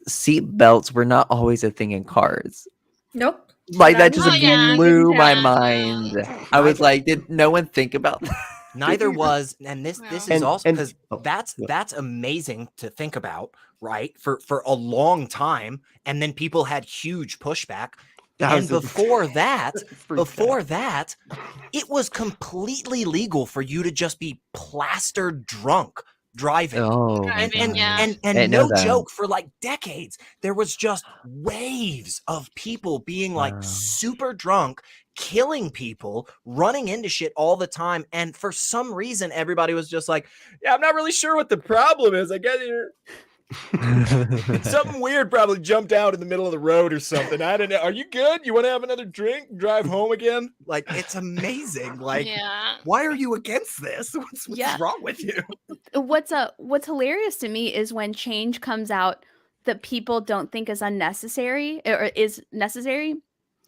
seat belts were not always a thing in cars. Nope. Like, that just Oh, yeah. blew my Yeah. mind. I was like, did no one think about that? Neither was, and this Well. is And- also and- because oh, that's yeah. that's amazing to think about, right? For a long time, and then people had huge pushback. And before that, it was completely legal for you to just be plastered drunk driving. Oh, Driving, my yeah. gosh. And I know no that. joke, for like decades, there was just waves of people being like Wow. super drunk, killing people, running into shit all the time. And for some reason, everybody was just like, yeah, I'm not really sure what the problem is. I guess something weird probably jumped out in the middle of the road or something. I don't know. Are you good? You want to have another drink? Drive home again? Like, it's amazing. Like, Yeah. why are you against this? What's Yeah. wrong with you? What's hilarious to me is when change comes out that people don't think is unnecessary or is necessary,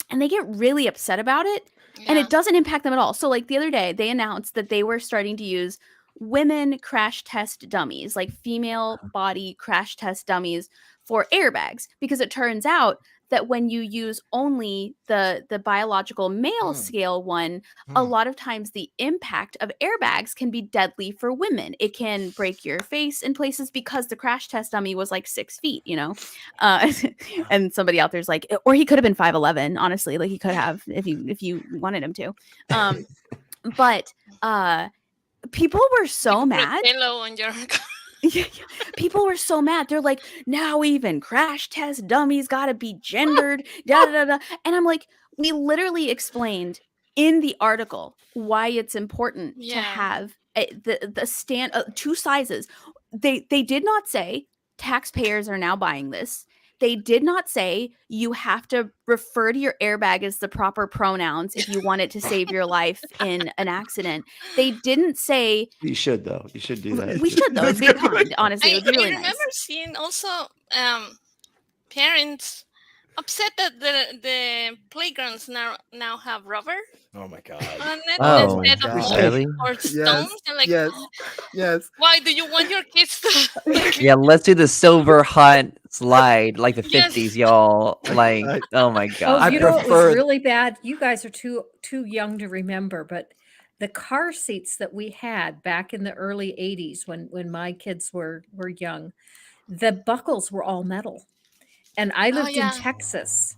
and they get really upset about it, and Yeah. it doesn't impact them at all. So like the other day, they announced that they were starting to use women crash test dummies, like female body crash test dummies for airbags, because it turns out that when you use only the biological male scale one, a lot of times the impact of airbags can be deadly for women. It can break your face in places because the crash test dummy was like 6 feet, you know? And somebody out there's like, or he could have been 5'11", honestly, like he could have if you wanted him to. But people were so Put a mad. pillow on your. Yeah, people were so mad. They're like, now even crash test dummies gotta be gendered. Da, da, da, da. And I'm like, we literally explained in the article why it's important to Yeah. have the stand 2 sizes. They did not say taxpayers are now buying this. They did not say you have to refer to your airbag as the proper pronouns if you want it to save your life in an accident. They didn't say You should, though. You should do that. we should though. It'd be kind, honestly. It would be really I remember nice. seeing also parents upset that the playgrounds now have rubber Oh my God. on it Oh, instead of mold really? or stones. They're like, yes. why do you want your kids to? Yeah, let's do the silver hot slide like the Yes. 50s, y'all. Like, oh my Oh, god. you know what prefer- was really bad? You guys are too young to remember, but the car seats that we had back in the early 80s when my kids were young, the buckles were all metal. And I lived yeah. in Texas.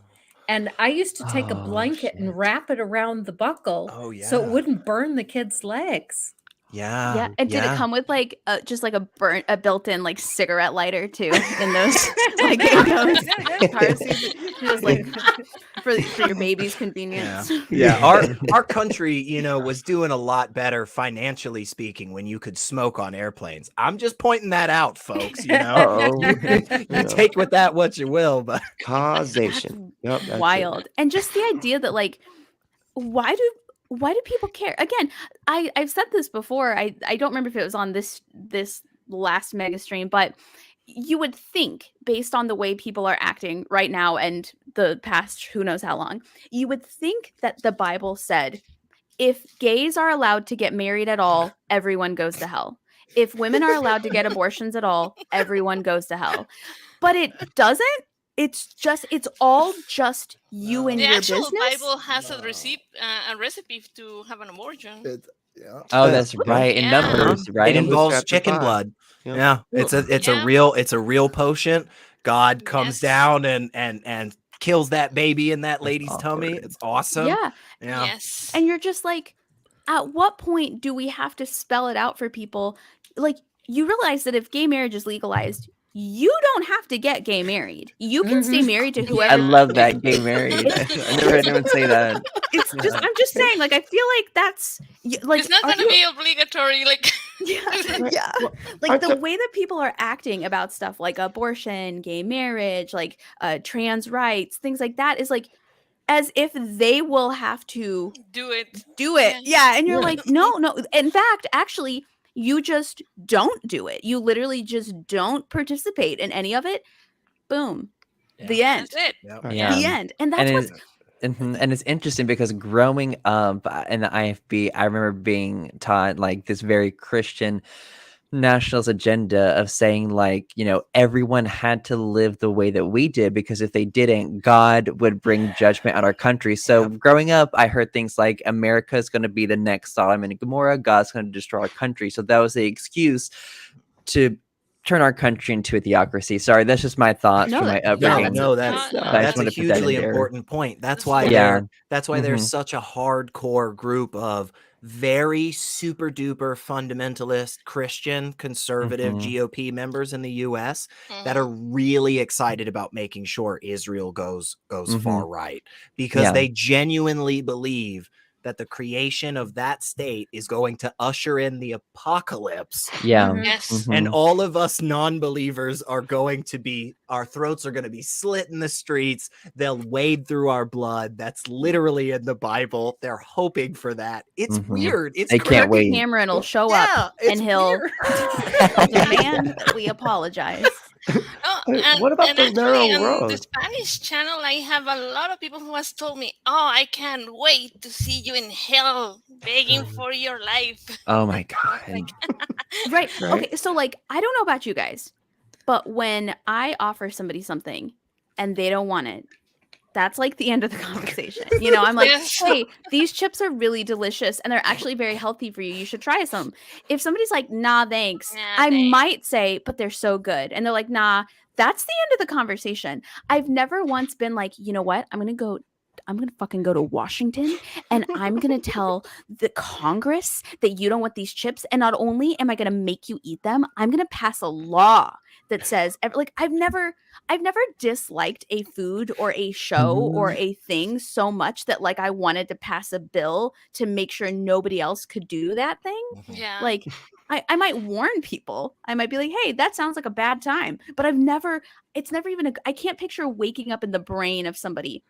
And I used to take a Oh, blanket and shit. wrap it around the buckle Oh, so yeah. it wouldn't burn the kids' legs. Yeah. And did it come with like just like a built-in like cigarette lighter too in those like in those car seats? Just like for your baby's convenience. Yeah. Our country, you know, was doing a lot better financially speaking when you could smoke on airplanes. I'm just pointing that out, folks. You know, you take with that what you will, but causation. That's wild. And just the idea that like, why do people care? Again, I've said this before. I don't remember if it was on this last mega stream, but you would think, based on the way people are acting right now and the past who knows how long, you would think that the Bible said, if gays are allowed to get married at all, everyone goes to hell. If women are allowed to get abortions at all, everyone goes to hell. But it doesn't. It's all just you and your business. The actual Bible has a recipe to have an abortion. Oh, that's right. In Numbers, right? It involves chicken blood. Yeah. It's a real potion. God comes down and kills that baby in that lady's tummy. It's awesome. Yeah. Yes. And you're just like, at what point do we have to spell it out for people? Like, you realize that if gay marriage is legalized, you don't have to get gay married. You can stay married to whoever. I love that, gay married. I never heard anyone say that. It's just, I'm just saying, like, I feel like that's like, it's not going to be obligatory. Like, like the way that people are acting about stuff like abortion, gay marriage, like trans rights, things like that is like, as if they will have to do it. Yeah. And you're like, no. In fact, actually, you just don't do it. You literally just don't participate in any of it. Boom. The end. That's it. The end. And that's and it's interesting because growing up in the IFB, I remember being taught like this very Christian nationalist agenda of saying like, you know, everyone had to live the way that we did, because if they didn't, God would bring judgment on our country. So growing up, I heard things like America is going to be the next Sodom and Gomorrah. God's going to destroy our country. So that was the excuse to turn our country into a theocracy. Sorry, that's just my thoughts from my upbringing. No, that's a hugely important point. That's why there's such a hardcore group of very super duper fundamentalist Christian conservative GOP members in the US that are really excited about making sure Israel goes far right, because they genuinely believe that the creation of that state is going to usher in the apocalypse. And all of us non-believers are going to be, our throats are going to be slit in the streets. They'll wade through our blood. That's literally in the Bible. They're hoping for that. It's weird. It's can't wait. Cameron will show up and he'll demand that we apologize. What about the narrow road? On the Spanish channel, I have a lot of people who has told me, "Oh, I can't wait to see you in hell, begging for your life." Oh my God! Right. Okay. So, like, I don't know about you guys, but when I offer somebody something and they don't want it, that's like the end of the conversation. You know, I'm like, hey, these chips are really delicious and they're actually very healthy for you. You should try some. If somebody's like, nah, thanks, I might say, but they're so good. And they're like, nah, that's the end of the conversation. I've never once been like, you know what? I'm going to fucking go to Washington and I'm going to tell the Congress that you don't want these chips. And not only am I going to make you eat them, I'm going to pass a law that says, like, I've never disliked a food or a show or a thing so much that like I wanted to pass a bill to make sure nobody else could do that thing. Yeah. Like I might warn people. I might be like, hey, that sounds like a bad time. But it's never even I can't picture waking up in the brain of somebody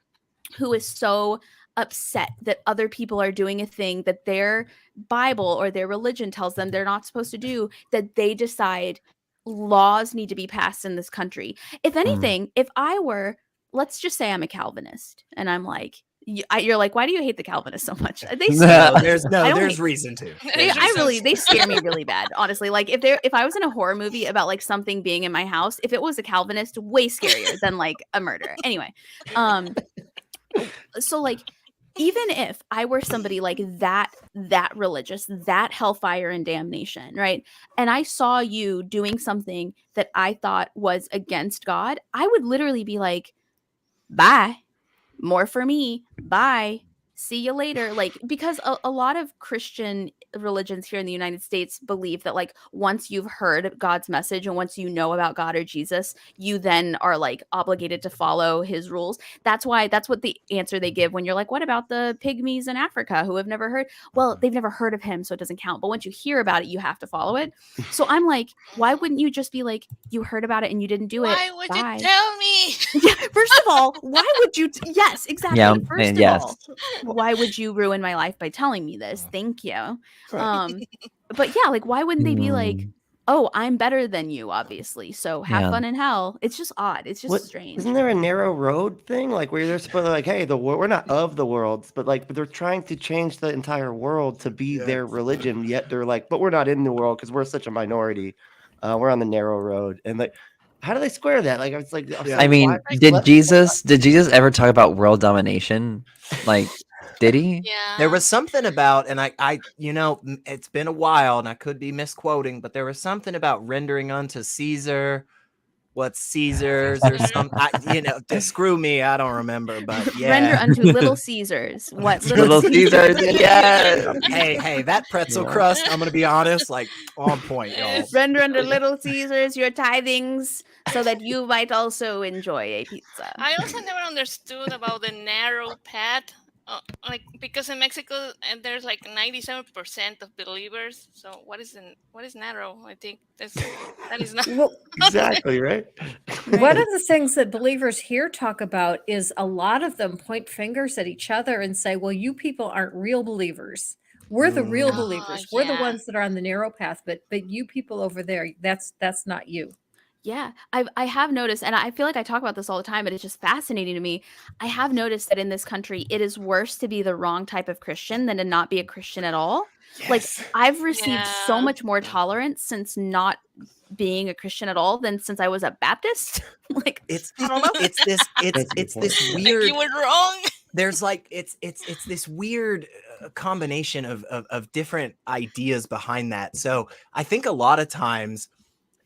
who is so upset that other people are doing a thing that their Bible or their religion tells them they're not supposed to do, that they decide laws need to be passed in this country. If anything, if I were, let's just say I'm a Calvinist and I'm like, you're like, why do you hate the Calvinists so much? They there's reason to. They scare me really bad, honestly. Like if I was in a horror movie about like something being in my house, if it was a Calvinist, way scarier than like a murder. Anyway, so like, even if I were somebody like that religious, that hellfire and damnation, right? And I saw you doing something that I thought was against God, I would literally be like, bye, more for me, bye. see you later. Like, because a lot of Christian religions here in the United States believe that, like, once you've heard God's message and once you know about God or Jesus, you then are like obligated to follow his rules. That's what the answer they give when you're like, what about the pygmies in Africa who have never heard? Well, they've never heard of him, so it doesn't count. But once you hear about it, you have to follow it. So I'm like, why wouldn't you just be like, you heard about it and you didn't do it? Why would Bye. you tell me? Yeah, first of all, why would you? Yes, exactly. Yeah, First and of yes. all, why would you ruin my life by telling me this? Thank you. But yeah, like, why wouldn't they be like, Mm, oh, I'm better than you, obviously. So have yeah. fun in hell. It's just odd. It's just What strange. isn't there a narrow road thing like where they're supposed to like, hey, we're not of the world, but like, but they're trying to change the entire world to be their religion. Yet they're like, but we're not in the world because we're such a minority. We're on the narrow road, and like, how do they square that? Like, it's like, I mean, why- did Jesus ever talk about world domination? Like, did he? Yeah. There was something about, and I, it's been a while, and I could be misquoting, but there was something about rendering unto Caesar what's Caesar's or something. Screw me, I don't remember, but yeah. Render unto little Caesars what Little Caesars, yeah. Hey, that pretzel crust, I'm gonna be honest, like on point, y'all. Render unto little Caesars your tithings, so that you might also enjoy a pizza. I also never understood about the narrow path. Like, because in Mexico and there's like 97% of believers. So what is narrow? I think that is not. Well, exactly right. one of the things that believers here talk about is a lot of them point fingers at each other and say, well, you people aren't real believers. We're the real believers. We're the ones that are on the narrow path, but you people over there, that's not you. Yeah, I have noticed, and I feel like I talk about this all the time, but it's just fascinating to me. I have noticed that in this country, it is worse to be the wrong type of Christian than to not be a Christian at all. Yes. Like, I've received so Yeah. much more tolerance since not being a Christian at all than since I was a Baptist. Like, It's I don't know. it's this Like, weird. you were wrong. There's like it's this weird combination of different ideas behind that. So I think a lot of times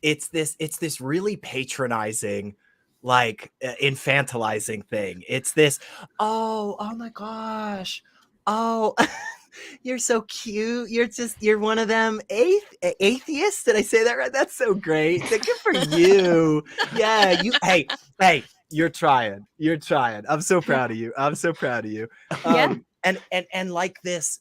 it's this really patronizing, like infantilizing thing. It's this, oh my gosh, oh you're so cute, you're one of them atheists. Did I say that right? That's so great. Good for you. Yeah, you hey you're trying. I'm so proud of you. Yeah. And like this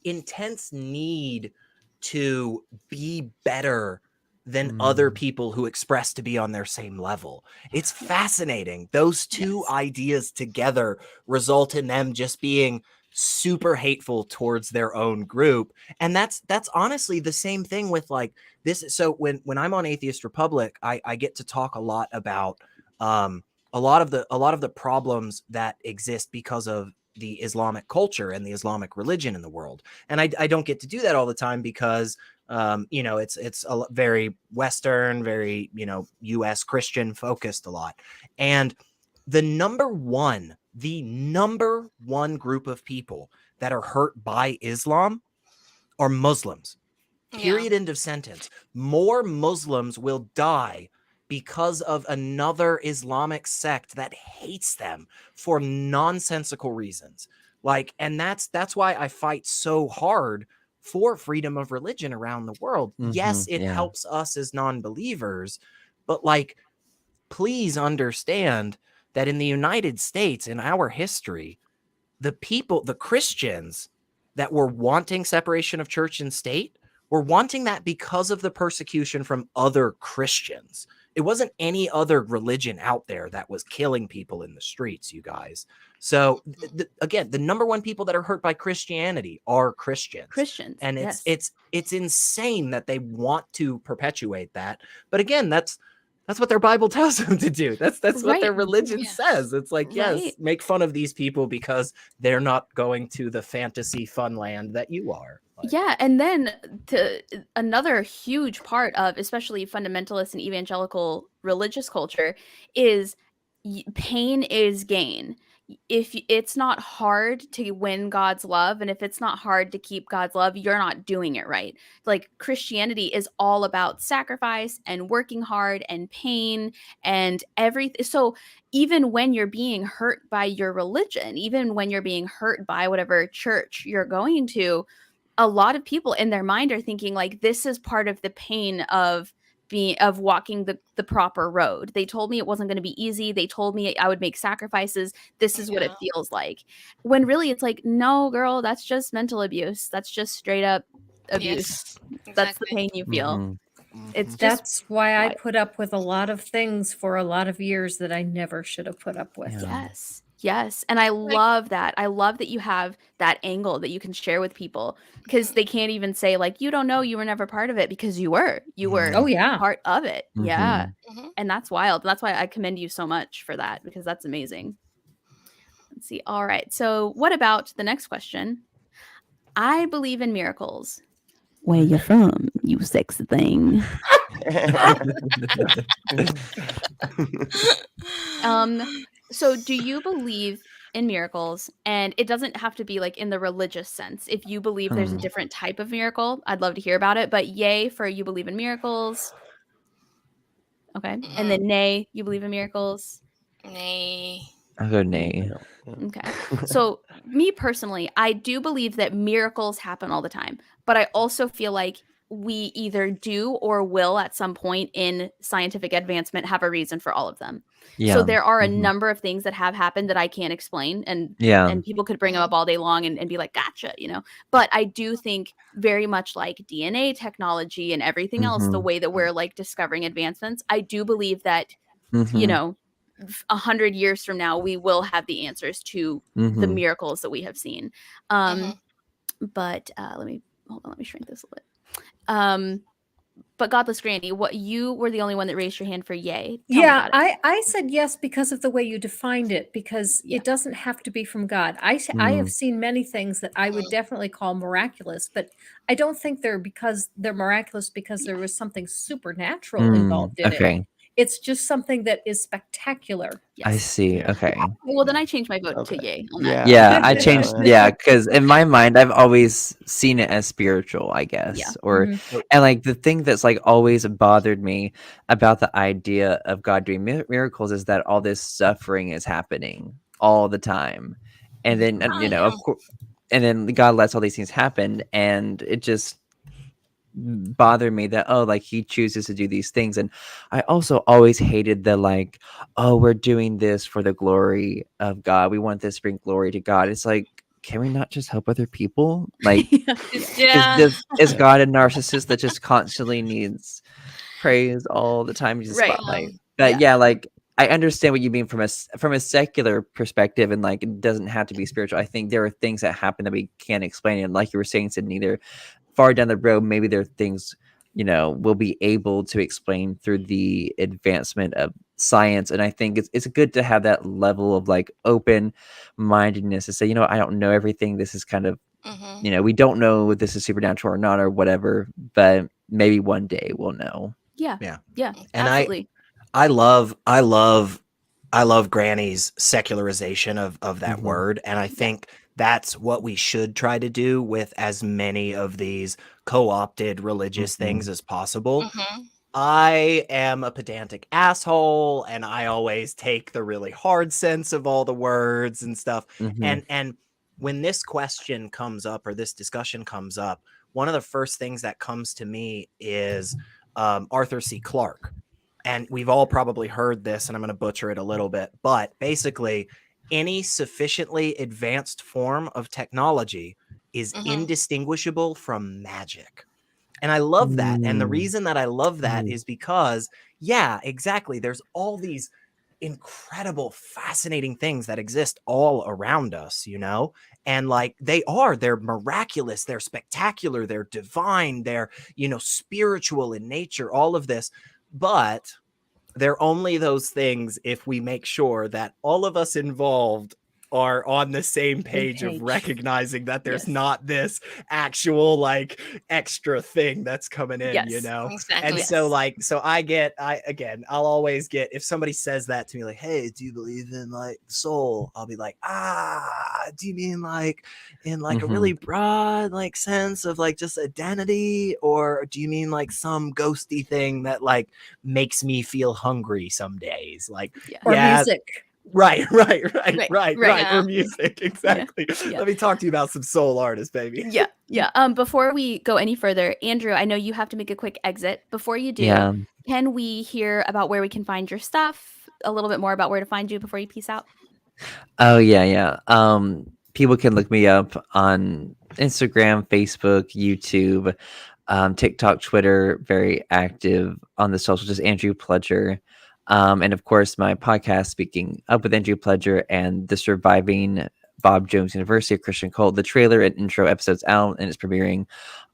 intense need to be better than other people who express to be on their same level. It's fascinating. Those two ideas together result in them just being super hateful towards their own group. And that's honestly the same thing with like this. So when I'm on Atheist Republic, I get to talk a lot about a lot of the problems that exist because of the Islamic culture and the Islamic religion in the world. And I don't get to do that all the time because it's a very Western, very, US Christian focused a lot. And the number one group of people that are hurt by Islam are Muslims. Period. End of sentence. More Muslims will die because of another Islamic sect that hates them for nonsensical reasons. Like, and that's why I fight so hard for freedom of religion around the world. Yes, it helps us as non-believers, but like, please understand that in the United States, in our history, the Christians that were wanting separation of church and state were wanting that because of the persecution from other Christians. It wasn't any other religion out there that was killing people in the streets, you guys. So again, the number one people that are hurt by Christianity are Christians. And it's insane that they want to perpetuate that. But again, that's what their Bible tells them to do. That's what their religion says. It's like, yes, make fun of these people because they're not going to the fantasy fun land that you are. Yeah, and then another huge part of especially fundamentalist and evangelical religious culture is pain is gain. if it's not hard to win God's love, and if it's not hard to keep God's love, you're not doing it right. Like Christianity is all about sacrifice and working hard and pain and everything. So even when you're being hurt by your religion, even when you're being hurt by whatever church you're going to, a lot of people in their mind are thinking like this is part of the pain of walking the proper road. They told me it wasn't going to be easy. They told me I would make sacrifices. This is what it feels like. When really it's like, no, girl, that's just mental abuse. That's just straight up abuse. Yes, That's the exactly. pain you feel. Mhm. It's just That's why I put up with a lot of things for a lot of years that I never should have put up with. Yeah. Yes. And I love that. I love that you have that angle that you can share with people, because they can't even say like, you don't know, you were never part of it, because you were Oh yeah. part of it. Yeah. Mhm. And that's wild. That's why I commend you so much for that, because that's amazing. Let's see. All right. So what about the next question? I believe in miracles. Where you from, you sexy thing? So do you believe in miracles? And it doesn't have to be like in the religious sense. If you believe there's a different type of miracle, I'd love to hear about it. But yay for you believe in miracles. Okay. And then nay, you believe in miracles. Nay. I'll go nay. Okay. So me personally, I do believe that miracles happen all the time, but I also feel like we either do or will at some point in scientific advancement have a reason for all of them. Yeah. So there are a Mhm. number of things that have happened that I can't explain, and Yeah. people could bring them up all day long and be like, gotcha, you know. But I do think very much like DNA technology and everything else, the Mhm. way that we're like discovering advancements, I do believe that, you Mhm. know, 100 years from now, we will have the answers to the Mhm. miracles that we have seen. But let me shrink this a little bit. But Godless Granny, what, you were the only one that raised your hand for yay. Tell me Yeah, about it. I said yes because of the way you defined it, because Yeah. it doesn't have to be from God. I have seen many things that I would definitely call miraculous, but I don't think they're miraculous because there was something supernatural involved in it. Okay. It's just something that is spectacular. I Yes. see. Yeah. Okay. Well, then I changed my vote to Okay. yay on that. Yeah. Yeah, I Yeah. changed. Yeah, because in my mind, I've always seen it as spiritual, I guess. Yeah. Or and like the thing that's like always bothered me about the idea of God doing miracles is that all this suffering is happening all the time, and then you know, of course, and then God lets all these things happen, and it just bothered me that, oh, like he chooses to do these things. And I also always hated the like, oh, we're doing this for the glory of God, we want this to bring glory to God. It's like, can we not just help other people? Like, is God a narcissist that just constantly needs praise all the time, just Right. spotlight? But yeah, like I understand what you mean from a secular perspective, and like it doesn't have to be spiritual. I think there are things that happen that we can't explain, and like you were saying, Sydney, they're far down the road, maybe there are things, you know, we'll be able to explain through the advancement of science. And I think it's good to have that level of like open mindedness to say, you know, I don't know everything. This is kind of, you know, we don't know if this is supernatural or not or whatever, but maybe one day we'll know. Yeah. Yeah. Yeah. And absolutely. I love Granny's secularization of that word. And I think that's what we should try to do with as many of these co-opted religious things as possible. I am a pedantic asshole, and I always take the really hard sense of all the words and stuff. And when this question comes up, or this discussion comes up, one of the first things that comes to me is Arthur C. Clarke. And we've all probably heard this, and I'm going to butcher it a little bit, but basically any sufficiently advanced form of technology is indistinguishable from magic. And I love that. And the reason that I love that is because, yeah, exactly. There's all these incredible, fascinating things that exist all around us, you know? And like they're miraculous, they're spectacular, they're divine, they're, you know, spiritual in nature, all of this. But they're only those things if we make sure that all of us involved are on the same page of recognizing that there's not this actual like extra thing that's coming in, you know? Exactly. And so like, I'll always get, if somebody says that to me, like, hey, do you believe in like soul? I'll be like, do you mean like in like a really broad like sense of like just identity, or do you mean like some ghosty thing that like makes me feel hungry some days, like or music? Right. Yeah. Or music, exactly. Yeah. Let me talk to you about some soul artists, baby. Yeah. Before we go any further, Andrew, I know you have to make a quick exit. Before you do, can we hear about where we can find your stuff? A little bit more about where to find you before you peace out. Oh yeah. People can look me up on Instagram, Facebook, YouTube, TikTok, Twitter. Very active on the social, just Andrew Pledger. And of course, my podcast, Speaking Up with Andrew Pledger, and the Surviving Bob Jones University of Christian Cult. The trailer and intro episode's out, and it's premiering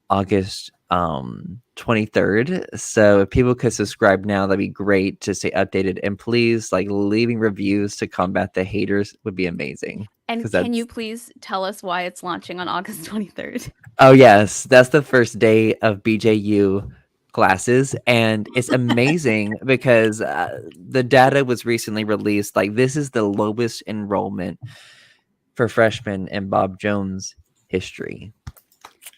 August 23rd. So if people could subscribe now, that'd be great to stay updated. And please, like, leaving reviews to combat the haters would be amazing. And can you please tell us why it's launching on August 23rd? Oh yes, that's the first day of BJU classes, and it's amazing because the data was recently released. Like, this is the lowest enrollment for freshmen in Bob Jones history.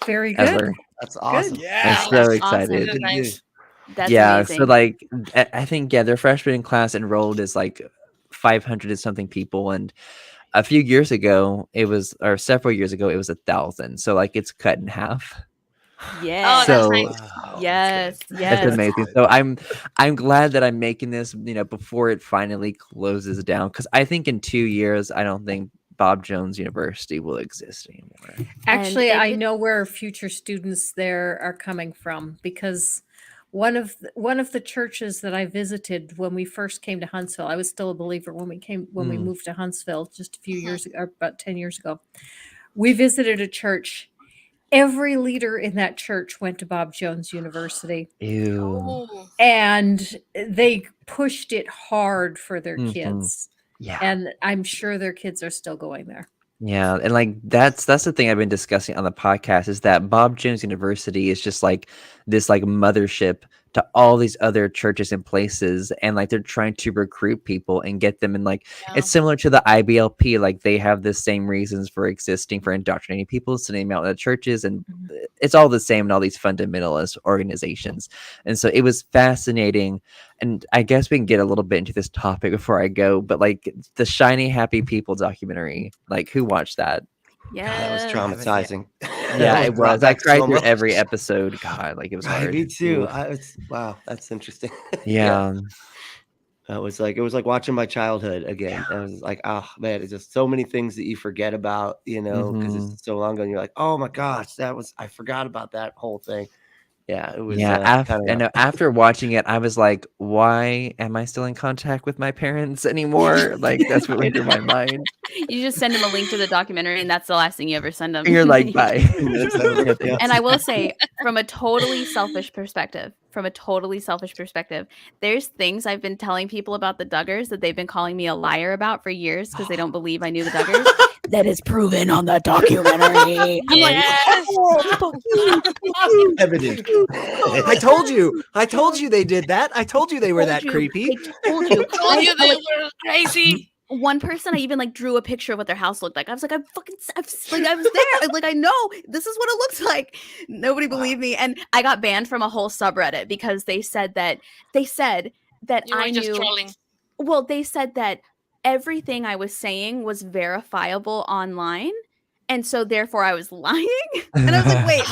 Very good. Ever. That's awesome. Yeah, I'm so excited. Awesome. Nice. That's amazing. So amazing. like, I think their freshman class enrolled is like 500 and something people, and a few years ago it was, or several years ago it was 1,000. So like, it's cut in half. Yeah. Oh, that's nice. Yes. That's amazing. So I'm glad that I'm making this, before it finally closes down, because I think in 2 years I don't think Bob Jones University will exist anymore. Actually, I know where future students there are coming from, because one of the churches that I visited when we first came to Huntsville, I was still a believer when we moved to Huntsville just a few years ago, about 10 years ago. We visited a church. Every leader in that church went to Bob Jones University. Ew. And they pushed it hard for their kids. Yeah. And I'm sure their kids are still going there. Yeah, and like that's the thing I've been discussing on the podcast, is that Bob Jones University is just like this like mothership to all these other churches and places, and like they're trying to recruit people and get them in, like it's similar to the IBLP. Like they have the same reasons for existing, for indoctrinating people, sending them out to churches, and it's all the same in all these fundamentalist organizations. And so it was fascinating, and I guess we can get a little bit into this topic before I go, but like the Shiny Happy People documentary, like who watched that? Yeah, that was traumatizing. Yeah, it was. I cried through every episode. God, like it was hard. Me too. Wow, that's interesting. Yeah. It was like watching my childhood again. I was like, oh man, it's just so many things that you forget about, because it's so long ago. And you're like, oh my gosh, I forgot about that whole thing. Yeah, it was. Yeah, after watching it, I was like, why am I still in contact with my parents anymore? Like, that's what went through my mind. You just send them a link to the documentary, and that's the last thing you ever send them. And you're like, bye. And I will say, from a totally selfish perspective, there's things I've been telling people about the Duggars that they've been calling me a liar about for years because they don't believe I knew the Duggars. That is proven on the documentary. I'm like, evidence. I told you they did that. I told you they were that creepy. I told you. They were crazy. One person, I even like drew a picture of what their house looked like. I was like, I was there. Like, I know this is what it looks like. Nobody believed me, and I got banned from a whole subreddit because they said that You were I just knew. trolling. Well, they said that everything I was saying was verifiable online. And so therefore I was lying. And I was like, wait,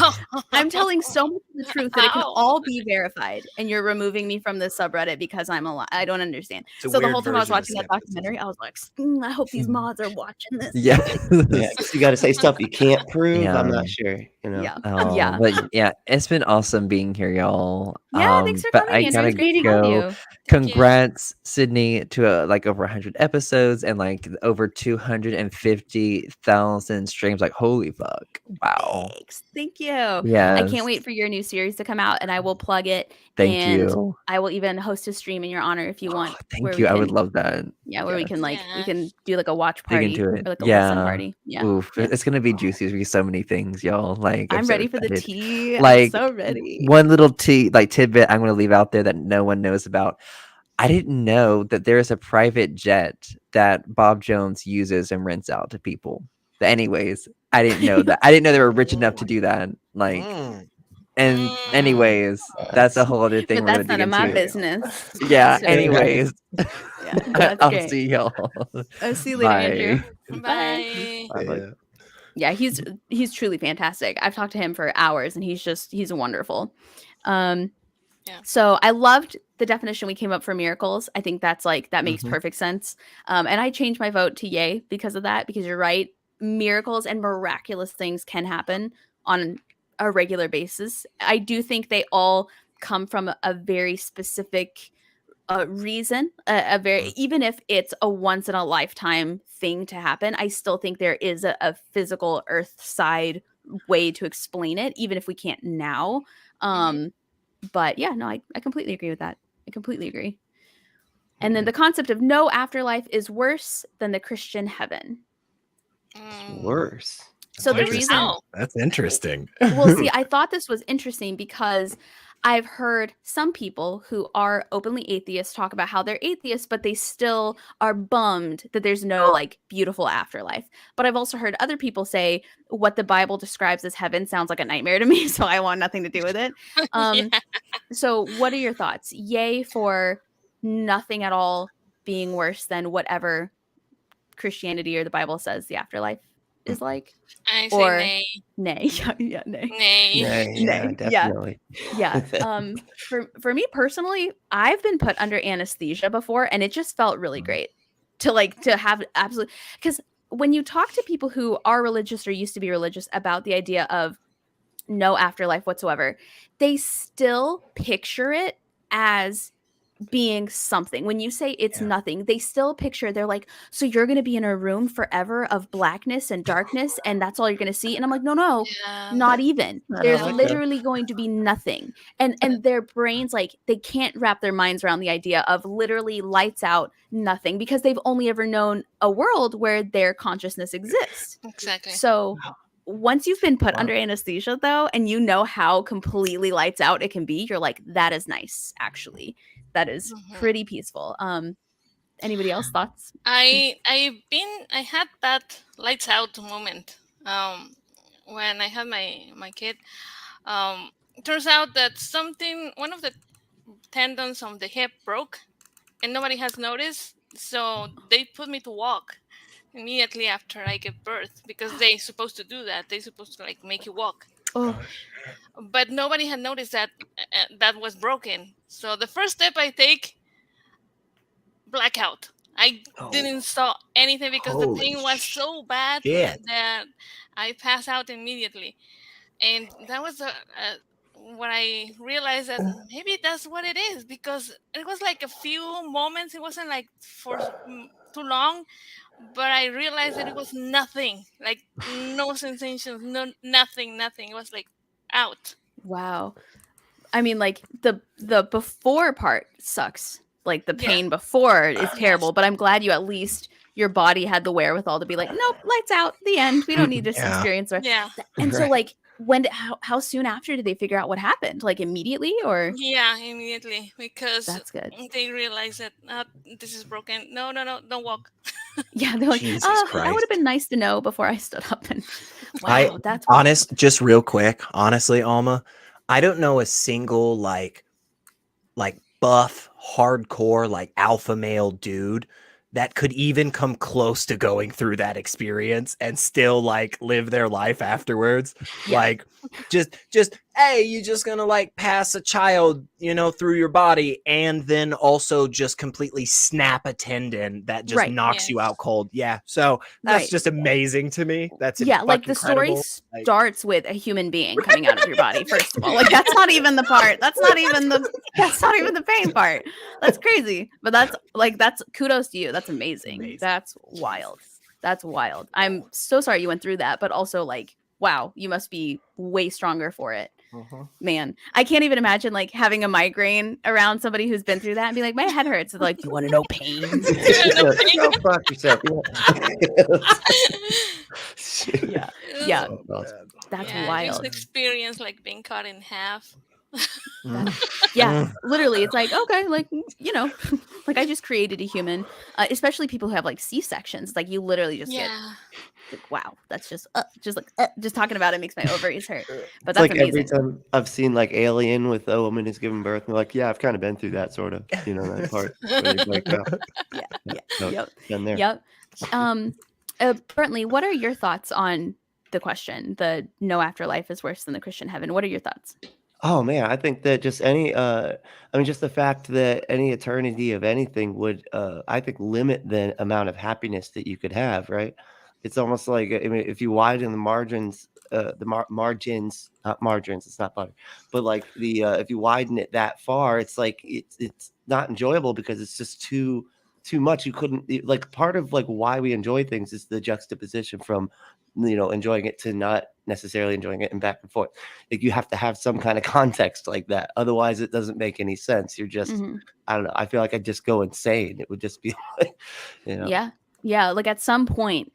I'm telling so much of the truth that it can all be verified. And you're removing me from this subreddit because I'm a lie. I don't understand. So the whole time I was watching that documentary, I was like, I hope these mods are watching this. Yeah. You got to say stuff you can't prove. Yeah. I'm not sure. Yeah. But yeah, it's been awesome being here, y'all. Yeah, thanks for coming. I gotta go. Congrats, Sydney, to over 100 episodes and like over 250,000 streams. Like, holy fuck! Wow. Thank you. Yeah, I can't wait for your new series to come out, and I will plug it. Thank you. I will even host a stream in your honor if you want. Thank you. I would love that. Yeah, where we can we Yeah. can do like a watch Dig party into or it. like a lesson Yeah. party. Yeah. Oof. Yeah. It's gonna be juicy. There's gonna be so many things, y'all. Like, I'm I'm so ready for the excited. tea. I'm Like, so ready. one little tidbit I'm gonna leave out there that no one knows about. I didn't know that there is a private jet that Bob Jones uses and rents out to people. But anyways, I didn't know that. I didn't know they were rich enough to do that. Like, and Mm. anyways, that's a whole other thing But we're gonna that's dig none of my into. business. Yeah. So, Anyways, yeah, that's I'll great. see y'all. I'll see you later, Andrew. Bye. Bye. Bye. Yeah, he's truly fantastic. I've talked to him for hours, and he's wonderful. Yeah. So I loved the definition we came up for miracles. I think that's that makes perfect sense. And I changed my vote to yay because of that, because you're right. Miracles and miraculous things can happen on a regular basis. I do think they all come from a very specific reason, a very, even if it's a once in a lifetime thing to happen, I still think there is a physical earth side way to explain it, even if we can't now. But yeah, no, I completely agree with that. I completely agree. And then the concept of no afterlife is worse than the Christian heaven. Worse. So the reason How? That's interesting. well, see, I thought this was interesting because I've heard some people who are openly atheists talk about how they're atheists, but they still are bummed that there's no beautiful afterlife. But I've also heard other people say what the Bible describes as heaven sounds like a nightmare to me, so I want nothing to do with it. So what are your thoughts? Yay for nothing at all being worse than whatever Christianity or the Bible says the afterlife is like? I say Or nay. nay. Yeah, nay. Nay. Yeah, Nay. definitely. Yeah. For me personally, I've been put under anesthesia before, and it just felt really great to have absolute, because when you talk to people who are religious or used to be religious about the idea of no afterlife whatsoever, they still picture it as being something. When you say it's nothing, they still picture, they're like, so you're going to be in a room forever of blackness and darkness, and that's all you're going to see. And I'm like, no, Yeah. not even. There's Okay. literally going to be nothing. And their brains, they can't wrap their minds around the idea of literally lights out, nothing, because they've only ever known a world where their consciousness exists. Exactly. So once you've been put under anesthesia, though, and you know how completely lights out it can be, you're like, that is nice, actually. That is pretty peaceful. Anybody else thoughts? I had that lights out moment when I had my kid. Turns out that one of the tendons on the hip broke, and nobody has noticed. So they put me to walk immediately after I gave birth, because they're supposed to do that. They're supposed to make you walk. Oh, But nobody had noticed that that was broken. So the first step I take, blackout. I didn't saw anything because the Holy pain was so bad shit. that I passed out immediately. And that was what I realized, that maybe that's what it is, because it was like a few moments. It wasn't like for too long, but I realized that it was nothing, like no sensations, nothing. It was like out. wow. I mean, the before part sucks. Like the pain before is terrible, but I'm glad you at least your body had the wherewithal to be like, nope, lights out, the end. We don't need to experience it. Yeah. And so how soon after did they figure out what happened? Like immediately or? Yeah, immediately, because That's good. they realized that this is broken. No, don't walk. Yeah, they're like, Jesus that would Christ. have been nice to know before I stood up. And wow, that's wild. Just real quick, honestly, Alma, I don't know a single like buff, hardcore, alpha male dude that could even come close to going through that experience and still live their life afterwards. Yeah. Just hey, you just gonna pass a child, through your body, and then also just completely snap a tendon that just knocks you out cold. Yeah. So that's just amazing to me. That's the story starts with a human being coming out of your body, first of all. That's not even the part. That's not even the pain part. That's crazy. But that's kudos to you. That's amazing. That's wild. That's wild. I'm so sorry you went through that, but also wow, you must be way stronger for it. Man, I can't even imagine like having a migraine around somebody who's been through that and be like, my head hurts. It's like, do you want to know pain? Go fuck yourself. Yeah. Yeah. Oh, That's Yeah, wild. just experience like being cut in half. Yeah, literally. It's like, okay, like, you know, like I just created a human, especially people who have like C-sections. Like you literally just get like, wow, that's just talking about it makes my ovaries hurt. But it's that's like amazing. every time I've seen like Alien with a woman who's giving birth, and they're like, yeah, I've kind of been through that sort of, you know, that part where they break up. Been there. Yep. Brently, what are your thoughts on the question? The no afterlife is worse than the Christian heaven. What are your thoughts? Oh man, I think that just just the fact that any eternity of anything would, I think, limit the amount of happiness that you could have, right? It's almost like, I mean, if you widen the margins, margins, not margins, it's not butter, but like if you widen it that far, it's like it's not enjoyable because it's just too much. You couldn't, like, part of like why we enjoy things is the juxtaposition from, you know, enjoying it to not necessarily enjoying it and back and forth. Like you have to have some kind of context like that. Otherwise it doesn't make any sense. You're just, I don't know. I feel like I'd just go insane. It would just be like, you know. Yeah. Yeah. Like at some point,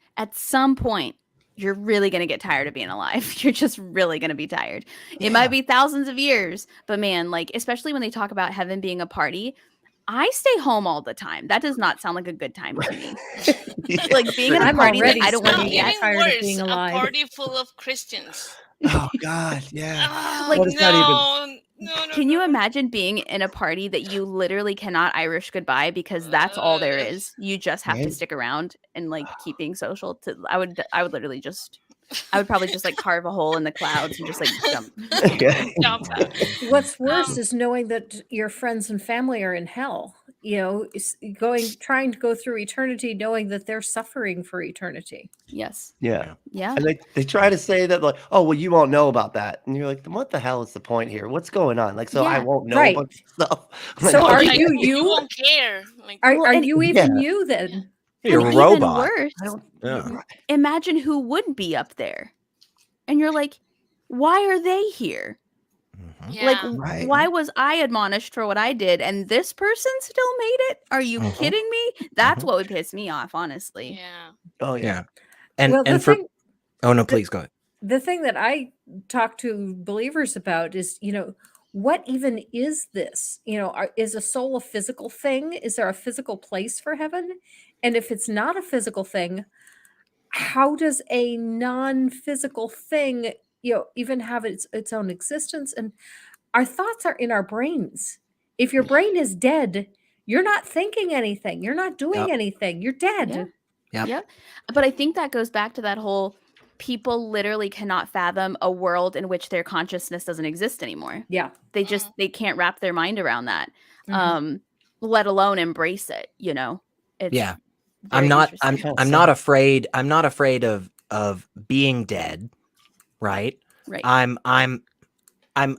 you're really going to get tired of being alive. You're just really going to be tired. It might be thousands of years, but man, like, especially when they talk about heaven being a party, I stay home all the time. That does not sound like a good time to me. Like being at a party that I don't want to be at. tired of being alive. A party full of Christians. Oh God, yeah. Like, What is that even? No, Can you imagine being in a party that you literally cannot Irish goodbye because that's all there is? You just have to stick around and like keep being social. I would literally just, I would probably just like carve a hole in the clouds and just like jump. Jump. What's worse is knowing that your friends and family are in hell. You know, trying to go through eternity, knowing that they're suffering for eternity. Yes. Yeah. Yeah. And they try to say that like, oh, well, you won't know about that. And you're like, then what the hell is the point here? What's going on? Like, so I won't know a bunch of stuff. So Like, are Like, you? You won't care. Like, Are you even you then? You're a And robot. even worse, imagine who would be up there. And you're like, why are they here? yeah. Like, why was I admonished for what I did and this person still made it? Are you kidding me? That's what would piss me off, honestly. Yeah. oh yeah. And Well, and for oh no, please go ahead. The thing that I talk to believers about is, you know, what even is this? You know, is a soul a physical thing? Is there a physical place for heaven? And if it's not a physical thing, how does a non-physical thing, you know, even have its own existence? And our thoughts are in our brains. If your brain is dead, you're not thinking anything. You're not doing anything. You're dead. Yeah. But I think that goes back to that whole people literally cannot fathom a world in which their consciousness doesn't exist anymore. Yeah. They can't wrap their mind around that. Let alone embrace it, you know. It's I'm not afraid of being dead, right? Right. I'm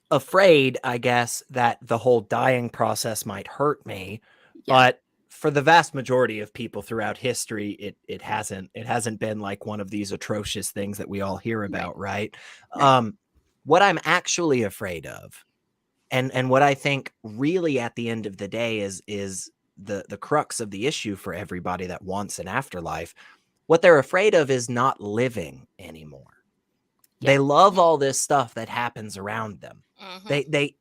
afraid, I guess, that the whole dying process might hurt me, but for the vast majority of people throughout history, it hasn't been like one of these atrocious things that we all hear about, right? What I'm actually afraid of, and what I think really at the end of the day is the crux of the issue for everybody that wants an afterlife. What they're afraid of is not living anymore. They love all this stuff that happens around them. They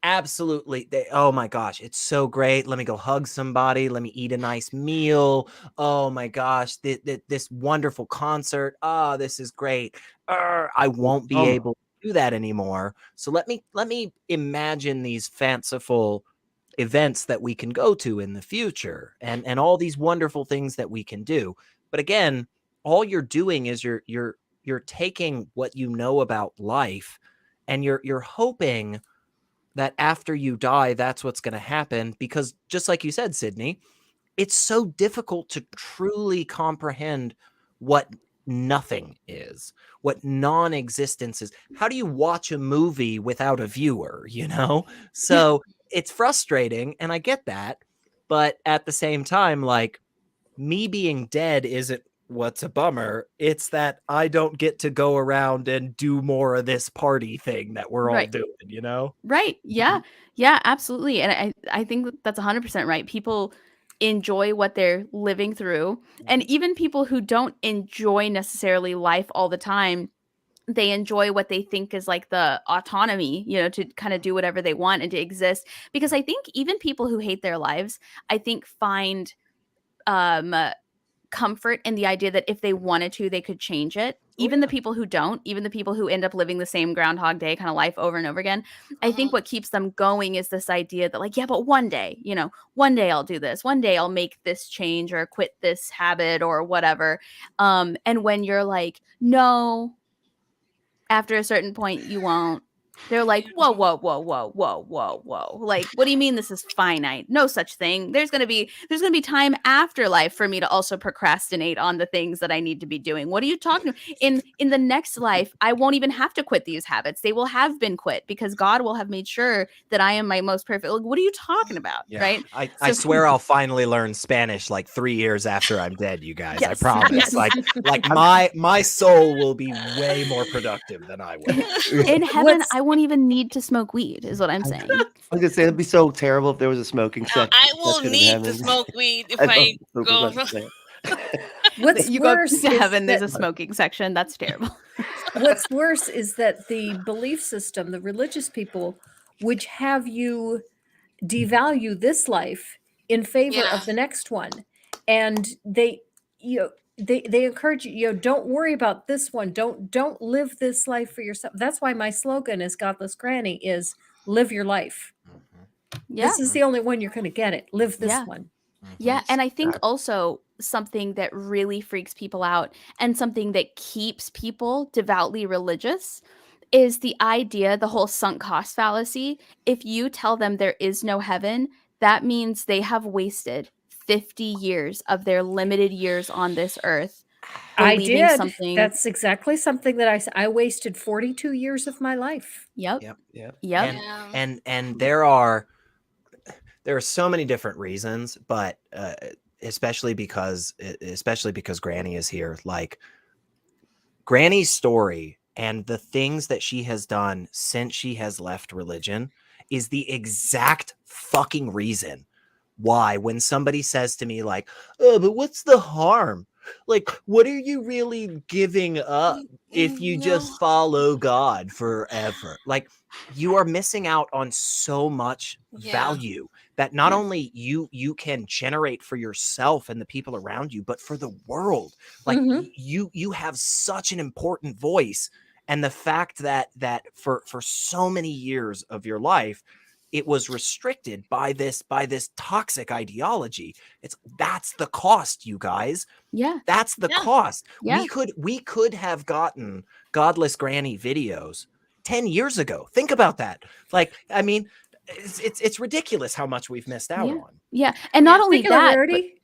absolutely, oh my gosh, it's so great. Let me go hug somebody. Let me eat a nice meal. Oh my gosh, this wonderful concert. Oh, this is great. I won't be able to do that anymore. So let me imagine these fanciful events that we can go to in the future and all these wonderful things that we can do. But again, all you're doing is you're taking what you know about life and you're hoping that after you die, that's what's going to happen. Because just like you said, Sydney, it's so difficult to truly comprehend what nothing is, what non-existence is. How do you watch a movie without a viewer, you know? So it's frustrating, and I get that. But at the same time, like, me being dead isn't what's a bummer, it's that I don't get to go around and do more of this party thing that we're all doing, you know? Right. Yeah. Yeah, absolutely. And I think that's 100% right. People enjoy what they're living through. And even people who don't enjoy necessarily life all the time, they enjoy what they think is like the autonomy, you know, to kind of do whatever they want and to exist. Because I think even people who hate their lives, I think find comfort in the idea that if they wanted to, they could change it. Even the people who don't, even the people who end up living the same Groundhog Day kind of life over and over again, I think what keeps them going is this idea that, like, yeah, but one day, you know, one day I'll do this. One day I'll make this change or quit this habit or whatever. And when you're like, no, after a certain point, you won't. They're like, whoa, whoa, whoa, whoa, whoa, whoa, whoa. Like, what do you mean this is finite? No such thing. There's gonna be time after life for me to also procrastinate on the things that I need to be doing. What are you talking about? In the next life, I won't even have to quit these habits. They will have been quit because God will have made sure that I am my most perfect. Like, what are you talking about? Yeah. Right? I swear I'll finally learn Spanish like 3 years after I'm dead, you guys. I Yes. promise. Yes. Like my soul will be way more productive than I will. In heaven, I won't even need to smoke weed, is what I'm saying. I was gonna say it'd be so terrible if there was a smoking section. I will in need to heaven. smoke weed if love I smoking go. section. What's You go worse to is heaven, there's a that- smoking section. That's terrible. What's worse is that the belief system, the religious people, which have you devalue this life in favor Yeah. of the next one, and they encourage you, don't worry about this one, don't live this life for yourself. That's why my slogan is Godless Granny is live your life. Yeah. This is the only one you're going to get it. Live this Yeah. one. Yeah, and I think also something that really freaks people out and something that keeps people devoutly religious is the idea, the whole sunk cost fallacy. If you tell them there is no heaven, that means they have wasted 50 years of their limited years on this earth I believing did. something. That's exactly something that I wasted 42 years of my life. Yep. Yep. Yep. And there are so many different reasons, but especially because Granny is here. Like, Granny's story and the things that she has done since she has left religion is the exact fucking reason why when somebody says to me like, oh, but what's the harm? Like, what are you really giving up if you just follow God forever? Like, you are missing out on so much value that not only you can generate for yourself and the people around you, but for the world. Like, you have such an important voice. And the fact that for so many years of your life, it was restricted by this toxic ideology. That's the cost, you guys. Yeah. That's the cost. Yeah. We could have gotten Godless Granny videos 10 years ago. Think about that. Like, I mean, it's ridiculous how much we've missed out on. Yeah. And not only Speaking of that, Rarity,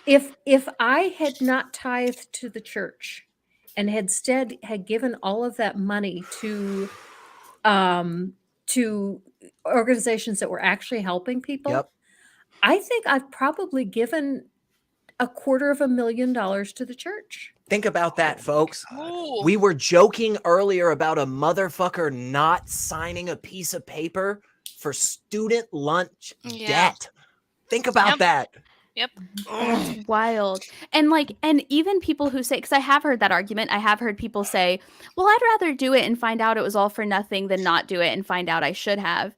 if I had not tithed to the church and instead had given all of that money to organizations that were actually helping people, I think I've probably given $250,000 to the church. Think about that, folks. Ooh. We were joking earlier about a motherfucker not signing a piece of paper for student lunch debt. Think about that. Yep. It's wild. And even people who say, because I have heard that argument, I have heard people say, well, I'd rather do it and find out it was all for nothing than not do it and find out I should have.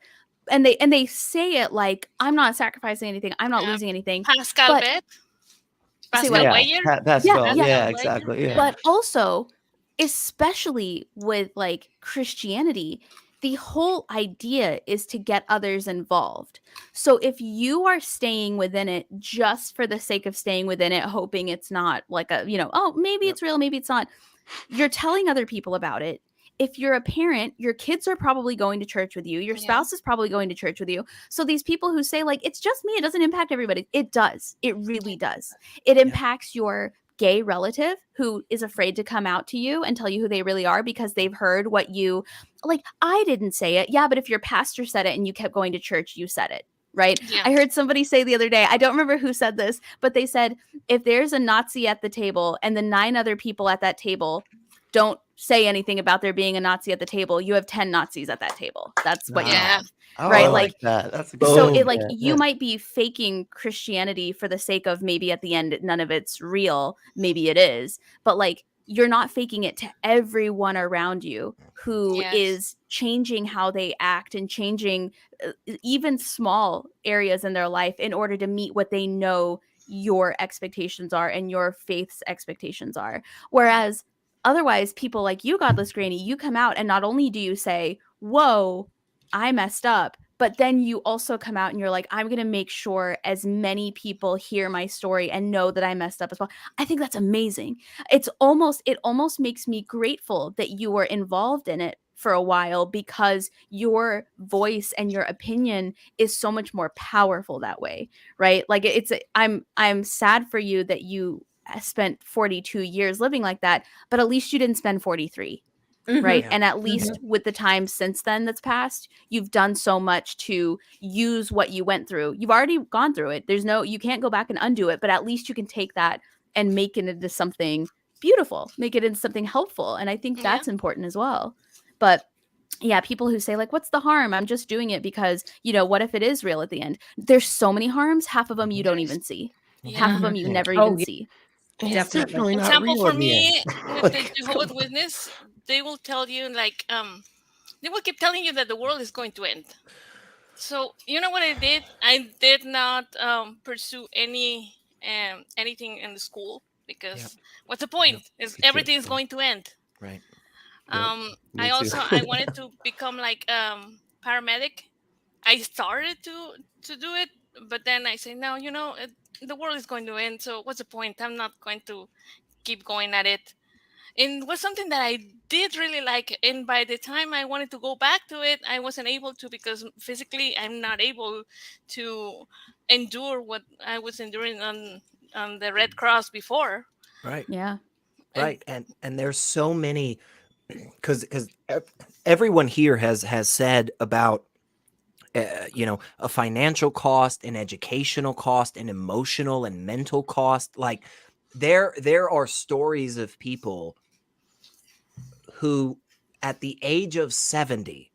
And they say it like, I'm not sacrificing anything, I'm not losing anything. Pascal Bet. Pascal Weyer. Pascal, exactly. Yeah. But also, especially with like Christianity, the whole idea is to get others involved. So if you are staying within it just for the sake of staying within it, hoping it's not like a, oh, maybe it's real, maybe it's not, you're telling other people about it. If you're a parent, your kids are probably going to church with you. Your spouse is probably going to church with you. So these people who say like, it's just me, it doesn't impact everybody. It does. It really does. It impacts your gay relative who is afraid to come out to you and tell you who they really are because they've heard what you like. I didn't say it. Yeah. But if your pastor said it and you kept going to church, you said it. right? Yeah. I heard somebody say the other day, I don't remember who said this, but they said, if there's a Nazi at the table and the 9 other people at that table don't say anything about there being a Nazi at the table, you have 10 Nazis at that table. That's what you Yeah. have. Oh, Right, I like that. That's a good so one. it like Yeah, you yeah. might be faking Christianity for the sake of maybe at the end none of it's real, maybe it is, but like you're not faking it to everyone around you who Yes. is changing how they act and changing even small areas in their life in order to meet what they know your expectations are and your faith's expectations are. Whereas otherwise, people like you, Godless Granny, you come out and not only do you say, whoa, I messed up, but then you also come out and you're like, I'm going to make sure as many people hear my story and know that I messed up as well. I think that's amazing. It almost makes me grateful that you were involved in it for a while, because your voice and your opinion is so much more powerful that way, right? Like I'm sad for you that you spent 42 years living like that, but at least you didn't spend 43. Right. Yeah. And at least with the time since then that's passed, you've done so much to use what you went through. You've already gone through it. You can't go back and undo it, but at least you can take that and make it into something beautiful, make it into something helpful. And I think that's important as well. But yeah, people who say like, what's the harm? I'm just doing it because, what if it is real at the end? There's so many harms. Half of them you don't even see. Half of them you never even see. It's definitely not Example real for in the me end. with the Jehovah's Witness, they will tell you like they will keep telling you that the world is going to end. So you know what I did? I did not pursue anything in the school, because what's the point? Is everything is going to end. Right. Me too. I wanted to become like paramedic. I started to do it, but then I say no. The world is going to end. So what's the point? I'm not going to keep going at it. And it was something that I did really like. And by the time I wanted to go back to it, I wasn't able to, because physically I'm not able to endure what I was enduring on the Red Cross before. Right. Yeah. Right. And there's so many, because everyone here has said about a financial cost, an educational cost, an emotional and mental cost. Like there are stories of people who at the age of 70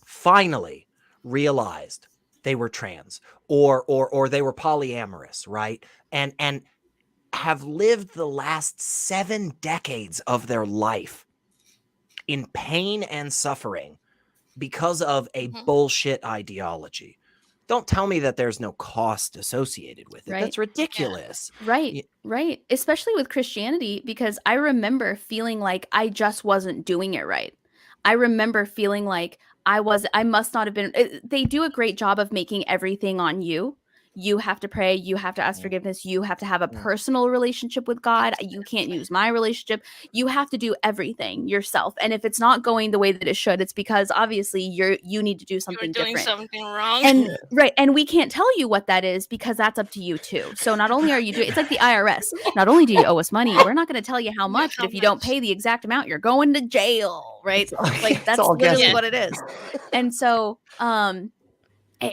finally realized they were trans or they were polyamorous, right? And have lived the last 7 decades of their life in pain and suffering because of a bullshit ideology. Don't tell me that there's no cost associated with it. Right. That's ridiculous. Right. Right. Especially with Christianity, because I remember feeling like I just wasn't doing it right. I remember feeling like I must not have been. They do a great job of making everything on you. You have to pray. You have to ask forgiveness. You have to have a personal relationship with God. You can't use my relationship. You have to do everything yourself. And if it's not going the way that it should, it's because obviously you need to do something You're doing different. something wrong. And right. And we can't tell you what that is, because that's up to you too. So not only are you doing, it's like the IRS. Not only do you owe us money, we're not going to tell you how much, but if you don't pay the exact amount, you're going to jail. Right. Like that's literally what it is. And so,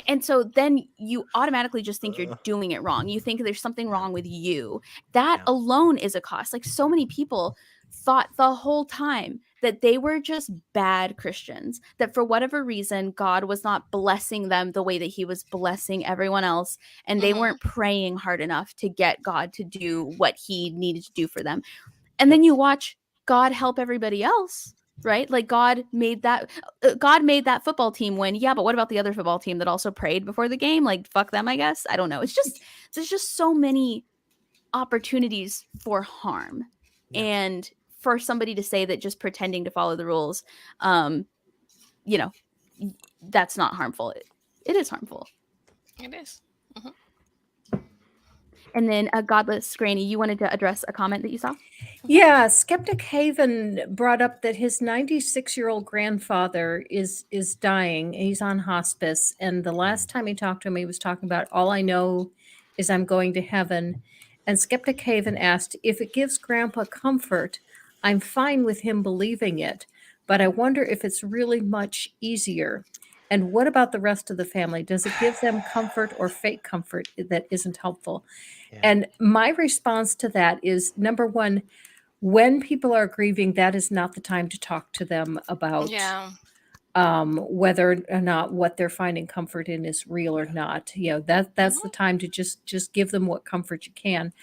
and so then you automatically just think you're doing it wrong. You think there's something wrong with you. That alone is a cost. Like so many people thought the whole time that they were just bad Christians, that for whatever reason, God was not blessing them the way that he was blessing everyone else. And they weren't praying hard enough to get God to do what he needed to do for them. And then you watch God help everybody else. Right? Like God made that football team win. Yeah, but what about the other football team that also prayed before the game? Like fuck them, I guess. I don't know. There's just so many opportunities for harm. Yeah. And for somebody to say that just pretending to follow the rules, that's not harmful. It is harmful. It is. And then Godless Granny, you wanted to address a comment that you saw? Yeah, Skeptic Haven brought up that his 96-year-old grandfather is dying. He's on hospice. And the last time he talked to him, he was talking about, all I know is I'm going to heaven. And Skeptic Haven asked, if it gives Grandpa comfort, I'm fine with him believing it. But I wonder if it's really much easier. And what about the rest of the family? Does it give them comfort or fake comfort that isn't helpful? Yeah. And my response to that is, number one, when people are grieving, that is not the time to talk to them about Yeah. whether or not what they're finding comfort in is real or not. That's the time to just give them what comfort you can.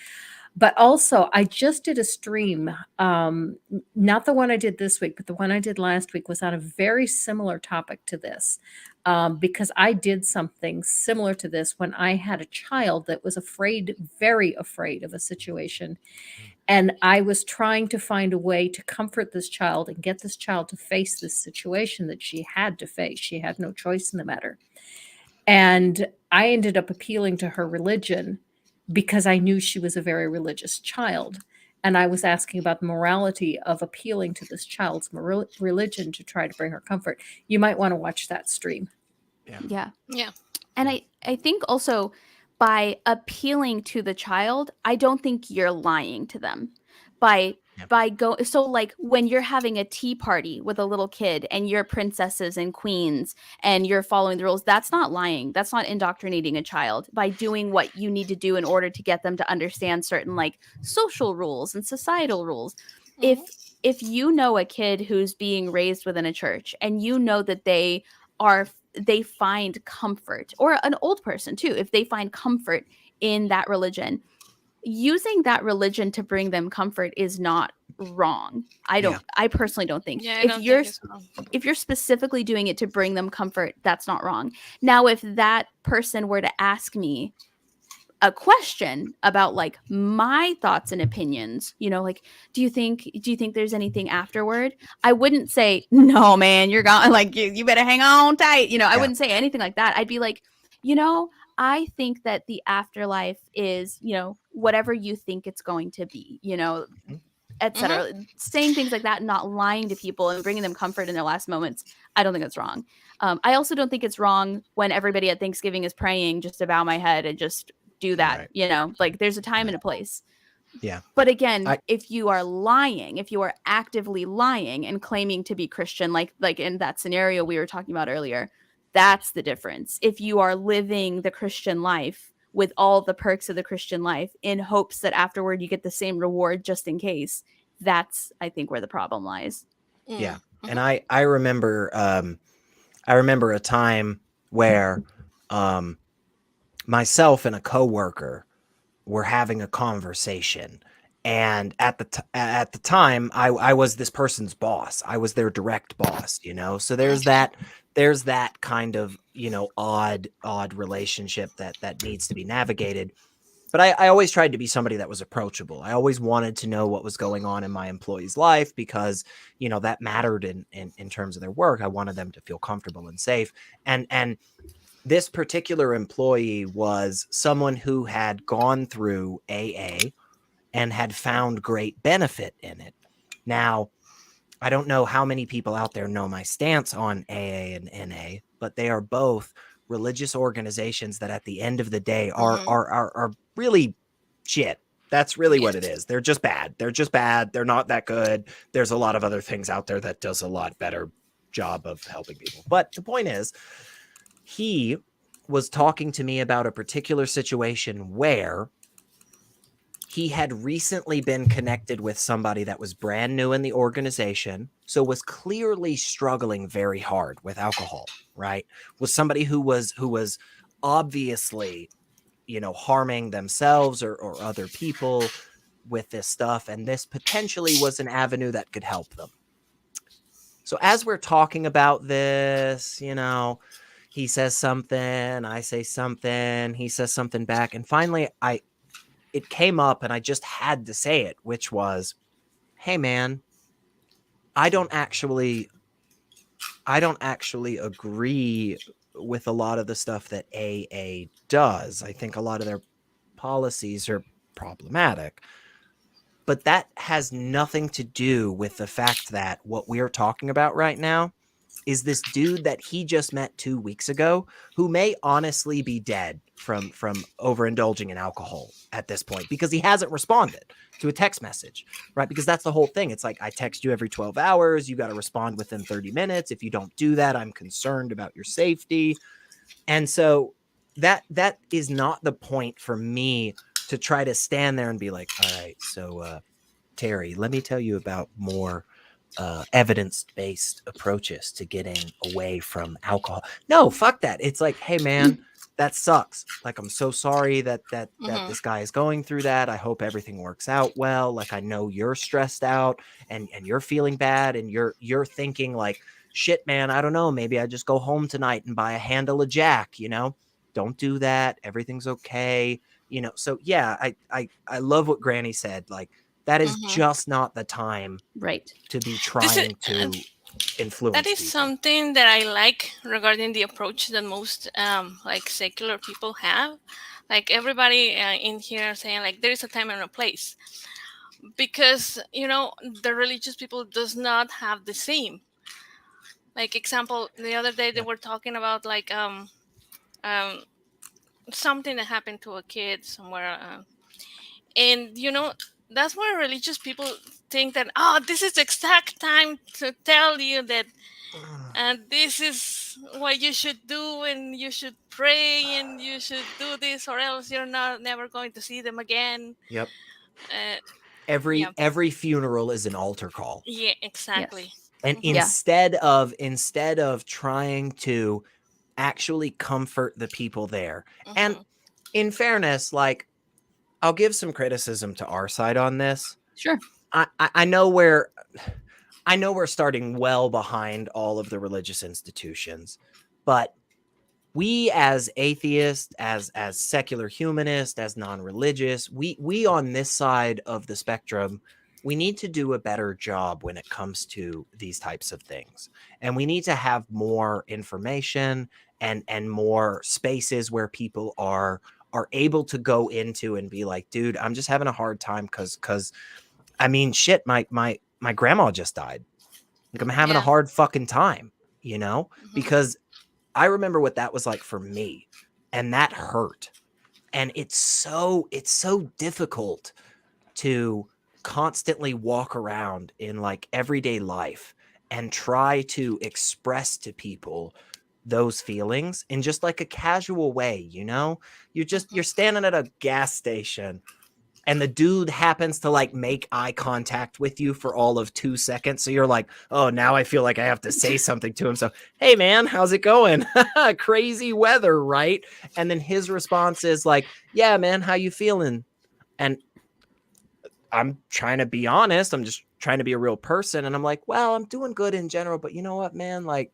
But also, I just did a stream, not the one I did this week, but the one I did last week was on a very similar topic to this, because I did something similar to this when I had a child that was afraid, very afraid of a situation. And I was trying to find a way to comfort this child and get this child to face this situation that she had to face. She had no choice in the matter. And I ended up appealing to her religion because I knew she was a very religious child. And I was asking about the morality of appealing to this child's religion to try to bring her comfort. You might want to watch that stream. Yeah. Yeah. And I think also by appealing to the child, I don't think you're lying to them. So like when you're having a tea party with a little kid and you're princesses and queens and you're following the rules, that's not lying. That's not indoctrinating a child by doing what you need to do in order to get them to understand certain like social rules and societal rules. Mhm. If you know a kid who's being raised within a church and you know that they find comfort, or an old person too, if they find comfort in that religion, using that religion to bring them comfort is not wrong. I personally don't think. Yeah, I If don't you're think it's wrong. if you're specifically doing it to bring them comfort, that's not wrong. Now, if that person were to ask me a question about like my thoughts and opinions, like, do you think there's anything afterward? I wouldn't say, no, man, you're gone. Like, you better hang on tight. I wouldn't say anything like that. I'd be like, I think that the afterlife is, whatever you think it's going to be, etc. Saying things like that, not lying to people and bringing them comfort in their last moments. I don't think that's wrong. I also don't think it's wrong when everybody at Thanksgiving is praying just to bow my head and just do that. Right. Like there's a time and a place. Yeah. But again, if you are lying, if you are actively lying and claiming to be Christian, like in that scenario we were talking about earlier, that's the difference. If you are living the Christian life with all the perks of the Christian life in hopes that afterward you get the same reward just in case, that's, I think, where the problem lies. Yeah. And I remember a time where myself and a coworker were having a conversation, and at the time I was this person's boss. I was their direct boss, so there's that kind of odd relationship that needs to be navigated. But I always tried to be somebody that was approachable. I always wanted to know what was going on in my employee's life because that mattered in terms of their work. I wanted them to feel comfortable and safe. And this particular employee was someone who had gone through AA and had found great benefit in it. Now, I don't know how many people out there know my stance on AA and NA, but they are both religious organizations that at the end of the day are really shit. That's really what it is. They're just bad. They're not that good. There's a lot of other things out there that does a lot better job of helping people. But the point is, he was talking to me about a particular situation where he had recently been connected with somebody that was brand new in the organization, so was clearly struggling very hard with alcohol, right? Was somebody who was obviously, harming themselves or other people with this stuff, and this potentially was an avenue that could help them. So as we're talking about this, he says something, I say something, he says something back, and finally it came up and I just had to say it, which was, hey man, I don't actually agree with a lot of the stuff that AA does. I think a lot of their policies are problematic. But that has nothing to do with the fact that what we're talking about right now is this dude that he just met 2 weeks ago, who may honestly be dead from overindulging in alcohol at this point, because he hasn't responded to a text message, right? Because that's the whole thing. It's like, I text you every 12 hours. You got to respond within 30 minutes. If you don't do that, I'm concerned about your safety. And so that is not the point for me to try to stand there and be like, all right, so Terry, let me tell you about more evidence-based approaches to getting away from alcohol. No, fuck that. It's like, hey man, that sucks. Like, I'm so sorry that this guy is going through that. I hope everything works out well. Like, I know you're stressed out and you're feeling bad, and you're thinking like, shit, man, I don't know. Maybe I just go home tonight and buy a handle of Jack, you know? Don't do that. Everything's okay. You know, so yeah, I love what Granny said. Like, that is just not the time, right, to be trying to influence. That is people. something that I like regarding the approach that most like secular people have. Like, everybody in here saying like there is a time and a place, because the religious people does not have the same. Like, example, the other day they were talking about like something that happened to a kid somewhere, and that's where religious people think that, this is the exact time to tell you that, and this is what you should do, and you should pray, and you should do this, or else you're never going to see them again. Yep. Yeah. Every funeral is an altar call. Yeah, exactly. Yes. And instead of trying to actually comfort the people there, and in fairness, like, I'll give some criticism to our side on this. Sure. I know we're starting well behind all of the religious institutions, but we as atheists, as secular humanists, as non-religious, we on this side of the spectrum, we need to do a better job when it comes to these types of things. And we need to have more information and more spaces where people are able to go into and be like, dude, I'm just having a hard time because I mean, shit, my grandma just died. Like, I'm having a hard fucking time, because I remember what that was like for me, and that hurt. And it's so difficult to constantly walk around in like everyday life and try to express to people those feelings in just like a casual way. You're standing at a gas station and the dude happens to like make eye contact with you for all of 2 seconds. So you're like, oh, now I feel like I have to say something to him. So, hey man, how's it going? Crazy weather, right? And then his response is like, yeah, man, how you feeling? And I'm trying to be honest. I'm just trying to be a real person. And I'm like, well, I'm doing good in general, but you know what, man? Like,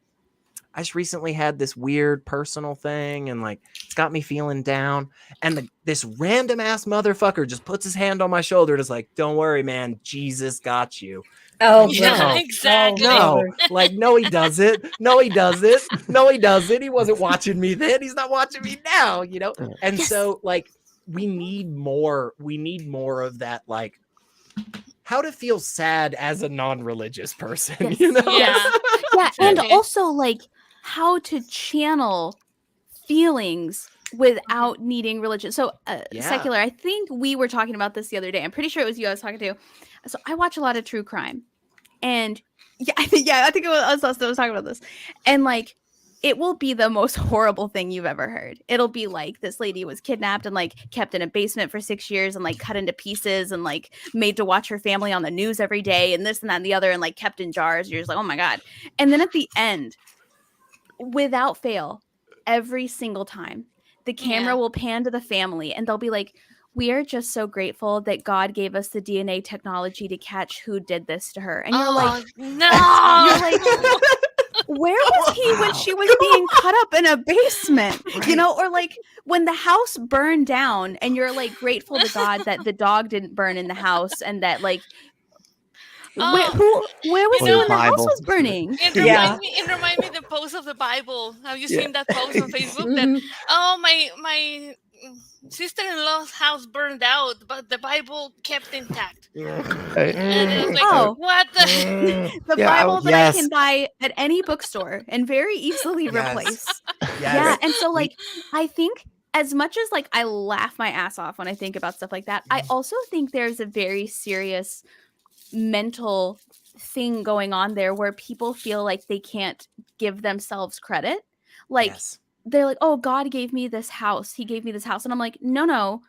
I just recently had this weird personal thing, and like, it's got me feeling down. And this random ass motherfucker just puts his hand on my shoulder and is like, don't worry, man. Jesus got you. Oh, yeah, no. exactly. No, like, no, he doesn't. No, he doesn't. No, he doesn't. He wasn't watching me then. He's not watching me now, And so like, we need more of that, like, how to feel sad as a non-religious person, Yeah. Yeah. And also like how to channel feelings without needing religion. So secular, I think we were talking about this the other day. I'm pretty sure it was you I was talking to. So I watch a lot of true crime, and I think it was us that was talking about this. And like, it will be the most horrible thing you've ever heard. It'll be like, this lady was kidnapped and like kept in a basement for 6 years and like cut into pieces and like made to watch her family on the news every day and this and that and the other and like kept in jars. You're just like, oh my God. And then at the end, without fail, every single time, the camera will pan to the family and they'll be like, we are just so grateful that God gave us the DNA technology to catch who did this to her. And you're like, no. You're like, where was he when she was being cut up in a basement? Right. Or like when the house burned down and you're like grateful to God that the dog didn't burn in the house and that like where was he when the house was burning? It reminds me the post of the Bible. Have you seen that post on Facebook? That my sister-in-law's house burned out, but the Bible kept intact. Right. And it was like, Oh. what the? The Yeah, Bible that yes. I can buy at any bookstore and very easily replace. Yes. Yeah, and so like I think as much as like I laugh my ass off when I think about stuff like that, I also think there's a very serious mental thing going on there where people feel like they can't give themselves credit. Like Yes. they're like, "Oh, God gave me this house. He gave me this house." And I'm like, "No.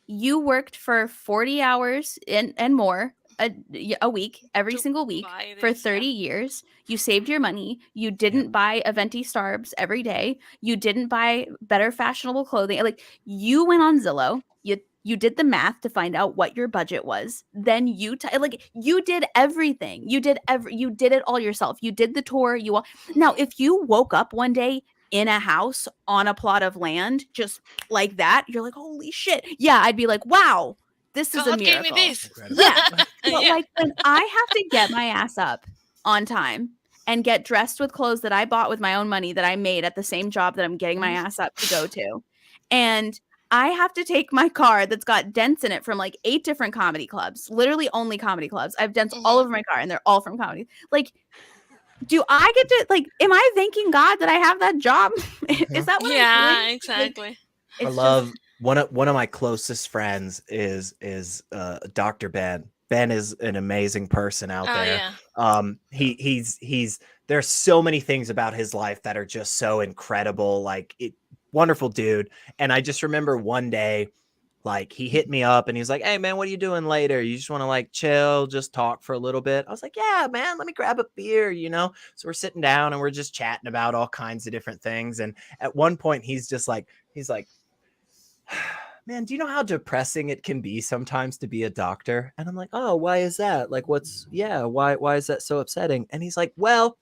You worked for 40 hours and more a week, every To single week buy for this, 30 years. You saved your money. You didn't buy a venti starbs every day. You didn't buy better fashionable clothing. Like you went on Zillow. You did the math to find out what your budget was. Then you like you did everything. You did it all yourself. You did the tour. Now if you woke up one day in a house on a plot of land just like that, you're like, holy shit. Yeah, I'd be like, wow, this is a God gave me miracle. this. Yeah. But Yeah. like when I have to get my ass up on time and get dressed with clothes that I bought with my own money that I made at the same job that I'm getting my ass up to go to, and I have to take my car that's got dents in it from like 8 different comedy clubs, literally only comedy clubs. I have dents all over my car and they're all from comedy. Like, do I get to like, am I thanking God that I have that job? Is that what I'm Yeah, doing? exactly. Like, I it's love just, one of my closest friends is Dr. Ben. Ben is an amazing person out Oh, there. yeah. He's there's so many things about his life that are just so incredible, like wonderful dude. And I just remember one day, like he hit me up and he was like, "Hey man, what are you doing later? You just want to like chill, just talk for a little bit?" I was like, "Yeah, man, let me grab a beer, you know?" So we're sitting down and we're just chatting about all kinds of different things. And at one point he's like, "Man, do you know how depressing it can be sometimes to be a doctor?" And I'm like, "Oh, why is that? Like, why is that so upsetting?" And he's like, "Well,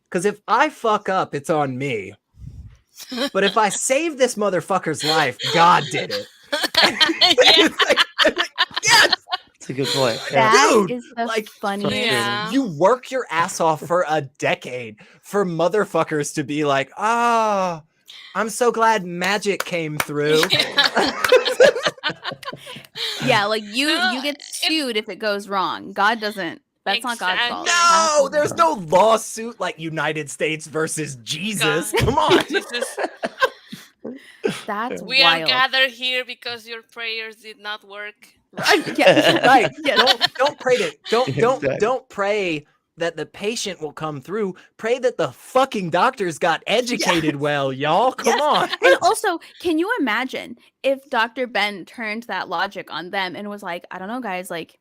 because if I fuck up, it's on me. But if I save this motherfucker's life, God did it." Yeah. Yes, That's a good point. that dude, is the like, funniest. Yeah. you work your ass off for a decade for motherfuckers to be like, "Ah, I'm so glad magic came through." Yeah, like you No, get sued if it goes wrong. God doesn't. That's not God's fault. Exactly. No, there's no lawsuit like United States versus Jesus. God. Come on. Jesus. That's We wild. are gathered here because your prayers did not work. Right. Yeah. Right. Yeah. Don't pray to Exactly. don't pray that the patient will come through. Pray that the fucking doctors got educated well, y'all. Come on. And also, can you imagine if Dr. Ben turned that logic on them and was like, I don't know, guys, like,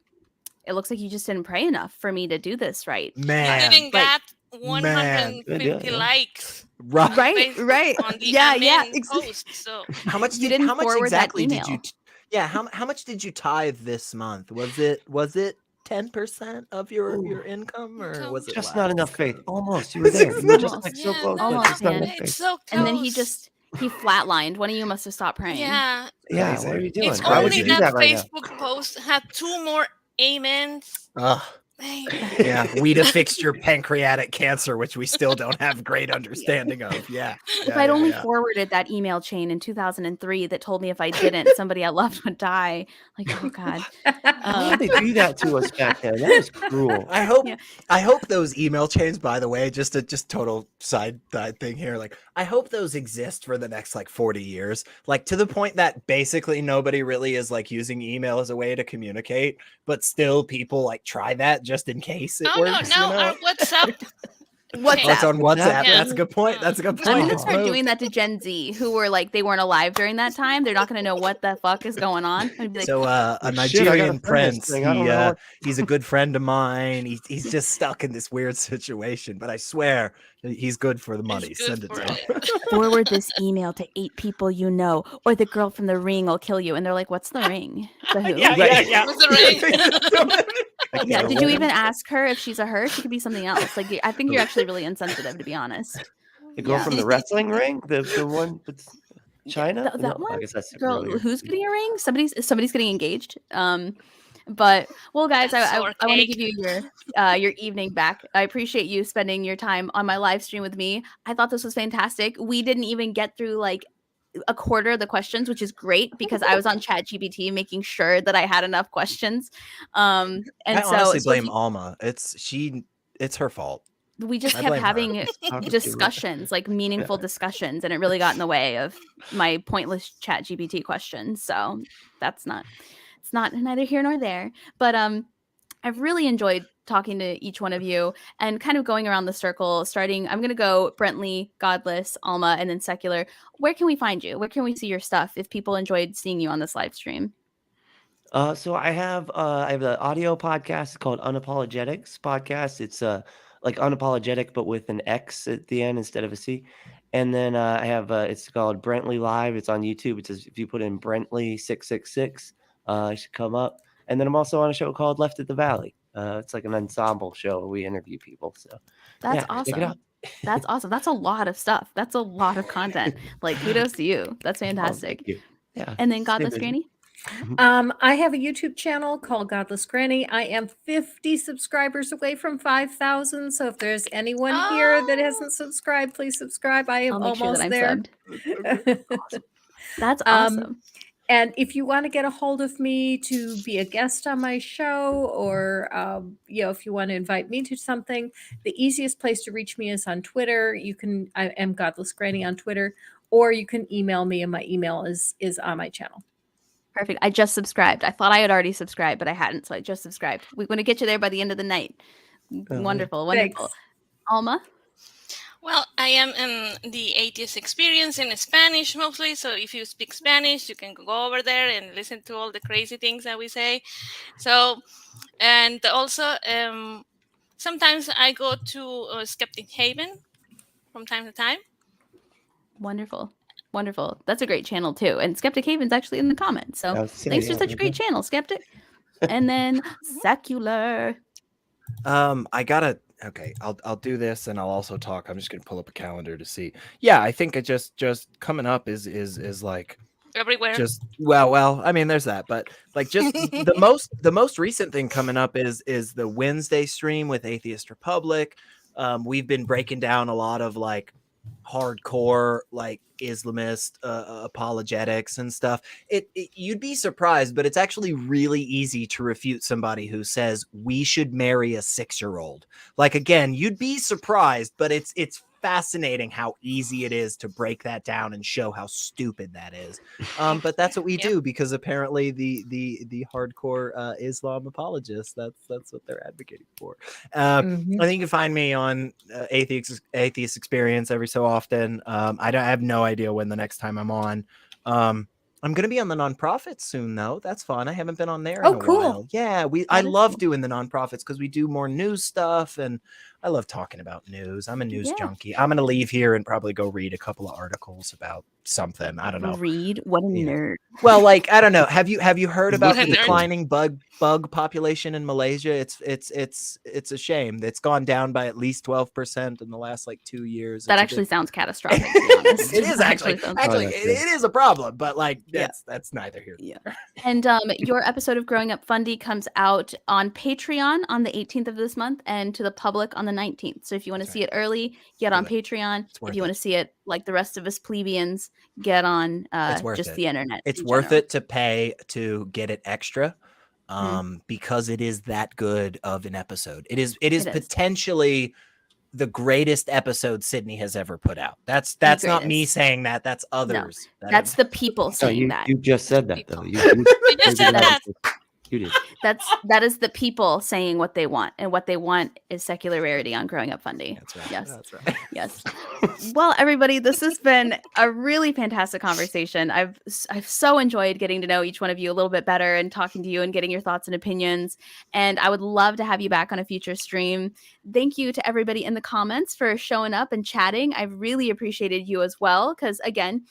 it looks like you just didn't pray enough for me to do this right. Man. You didn't like, get 150 yeah. likes Right. on Right, Facebook right. on the Yeah, admin yeah, post. So How much You didn't how much forward that exactly did you email. yeah, how much did you tithe this month? Was it 10% of your income, or Income. was it Just less? not enough faith. Almost. You were there. You were just Almost. like so Yeah, close. no, but Almost, just not man. enough faith. it's so close. And then he flatlined. One of you must have stopped praying. Yeah. Yeah, Crazy. what are you doing? It's Why would only you do that that right now? Facebook post had 2 more amens. Ugh. Hey, Yeah, we'd have fixed your pancreatic cancer, which we still don't have great understanding of. Yeah. If I'd only forwarded that email chain in 2003 that told me if I didn't, somebody I loved would die. Like, oh God. Why did they do that to us back then? That was cruel. I hope Yeah. I hope those email chains, by the way, just total side thing here. Like, I hope those exist for the next like 40 years, like to the point that basically nobody really is like using email as a way to communicate, but still people like try that just in case it oh no, works. now you know? our WhatsApp. WhatsApp. That's on WhatsApp. Yeah. That's a good point. That's a good I'm point. gonna It's start moved. doing that to Gen Z, who were like they weren't alive during that time. They're not gonna know what the fuck is going on. I'd be like, So a Shit, I gotta Nigerian find this prince, thing. I don't know what- he's a good friend of mine. He's just stuck in this weird situation, but I swear he's good for the money. It's good Send it for to him. it. forward this email to 8 people you know, or the girl from the ring will kill you. And they're like, what's the ring? The who? yeah. What's the ring? I can't Yeah, did you remember. even ask her if she's a her? She could be something else. Like, I think you're actually really insensitive, to be honest. The girl Yeah. from the wrestling ring? The one with China? That No, one? I guess that's Girl, earlier. who's getting a ring? Somebody's getting engaged. But well, guys, That's I so want to archaic. give you your evening back. I appreciate you spending your time on my live stream with me. I thought this was fantastic. We didn't even get through like a quarter of the questions, which is great because I was on ChatGPT making sure that I had enough questions. And I honestly blame if Alma. It's her fault. we just I kept blame her. having discussions, like meaningful discussions, and it really got in the way of my pointless ChatGPT questions. So it's not neither here nor there. But I've really enjoyed talking to each one of you and kind of going around the circle. I'm going to go Brently, Godless, Alma, and then Secular. Where can we find you? Where can we see your stuff if people enjoyed seeing you on this live stream? So I have an audio podcast called Unapologetics podcast. It's like unapologetic but with an X at the end instead of a C. And then I have it's called Brently Live. It's on YouTube. It's if you put in Brently 666, it should come up. And then I'm also on a show called Left at the Valley. It's like an ensemble show where we interview people. So That's yeah, check it awesome. out. That's awesome. That's a lot of stuff. That's a lot of content. Like kudos to you. That's fantastic. Thank you. Yeah. And then stay Godless busy. Granny. I have a YouTube channel called Godless Granny. I am 50 subscribers away from 5,000. So if there's anyone here that hasn't subscribed, please subscribe. I am I'll make almost sure that I'm there. subbed. That's awesome. And if you want to get a hold of me to be a guest on my show, or if you want to invite me to something, the easiest place to reach me is on Twitter. I am Godless Granny on Twitter, or you can email me, and my email is on my channel. Perfect. I just subscribed. I thought I had already subscribed, but I hadn't, so I just subscribed. We're going to get you there by the end of the night. Wonderful, wonderful. Thanks. Alma? Well, I am in the atheist experience in Spanish mostly. So if you speak Spanish, you can go over there and listen to all the crazy things that we say. So, and also sometimes I go to Skeptic Haven from time to time. Wonderful. Wonderful. That's a great channel too. And Skeptic Haven's actually in the comments. So thanks for such a great channel, Skeptic. And then Secular. Okay, I'll do this and I'll also talk. I'm just gonna pull up a calendar to see. Yeah, I think it just coming up is like everywhere. Just well, I mean, there's that, but like just the most recent thing coming up is the Wednesday stream with Atheist Republic. We've been breaking down a lot of like hardcore like Islamist apologetics and stuff. You'd be surprised, but it's actually really easy to refute somebody who says we should marry a 6-year-old. Like, again, you'd be surprised, but it's fascinating how easy it is to break that down and show how stupid that is. But that's what we do, because apparently the hardcore Islam apologists, that's what they're advocating for. I think you can find me on Atheist Experience every so often. I have no idea when the next time I'm on. I'm going to be on the nonprofits soon, though. That's fun. I haven't been on there in a while. Yeah, I love doing the nonprofits because we do more news stuff, and I love talking about news. I'm a news junkie. I'm going to leave here and probably go read a couple of articles about something. I don't know. Read? What a nerd. Well, like, I don't know. Have you heard about the declining bug population in Malaysia? It's a shame. It's gone down by at least 12% in the last like 2 years. That actually sounds catastrophic, to be honest. It is actually it is a problem, but like that's neither here nor there. And your episode of Growing Up Fundie comes out on Patreon on the 18th of this month, and to the public on the 19th. So if you want to see it early, get on Patreon. If you want to see it like the rest of us plebeians, get on just the internet. It's worth it to pay to get it extra, because it is that good of an episode. It is potentially the greatest episode Sydney has ever put out. That's not me saying that. That's others. No, that's the people saying that. You just said that, though. You just said that. You did. That is the people saying what they want, and what they want is secular rarity on Growing Up Fundie. That's right. Yes. That's right. Yes. Well, everybody, this has been a really fantastic conversation. I've so enjoyed getting to know each one of you a little bit better and talking to you and getting your thoughts and opinions. And I would love to have you back on a future stream. Thank you to everybody in the comments for showing up and chatting. I've really appreciated you as well, because again,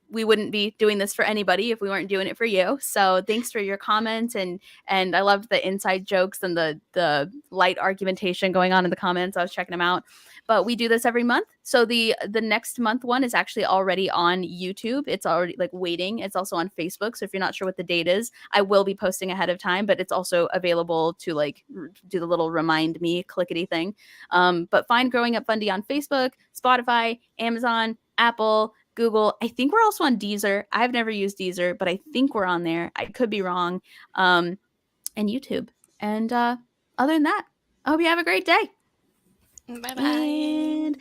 we wouldn't be doing this for anybody if we weren't doing it for you. So thanks for your comments, and I loved the inside jokes and the light argumentation going on in the comments. I was checking them out. But we do this every month. So the next month one is actually already on YouTube. It's already like waiting. It's also on Facebook. So if you're not sure what the date is, I will be posting ahead of time, but it's also available to like do the little remind me clickety thing. But find Growing Up Fundie on Facebook, Spotify, Amazon, Apple, Google. I think we're also on Deezer. I've never used Deezer, but I think we're on there. I could be wrong. And YouTube. And other than that, I hope you have a great day. Bye-bye. And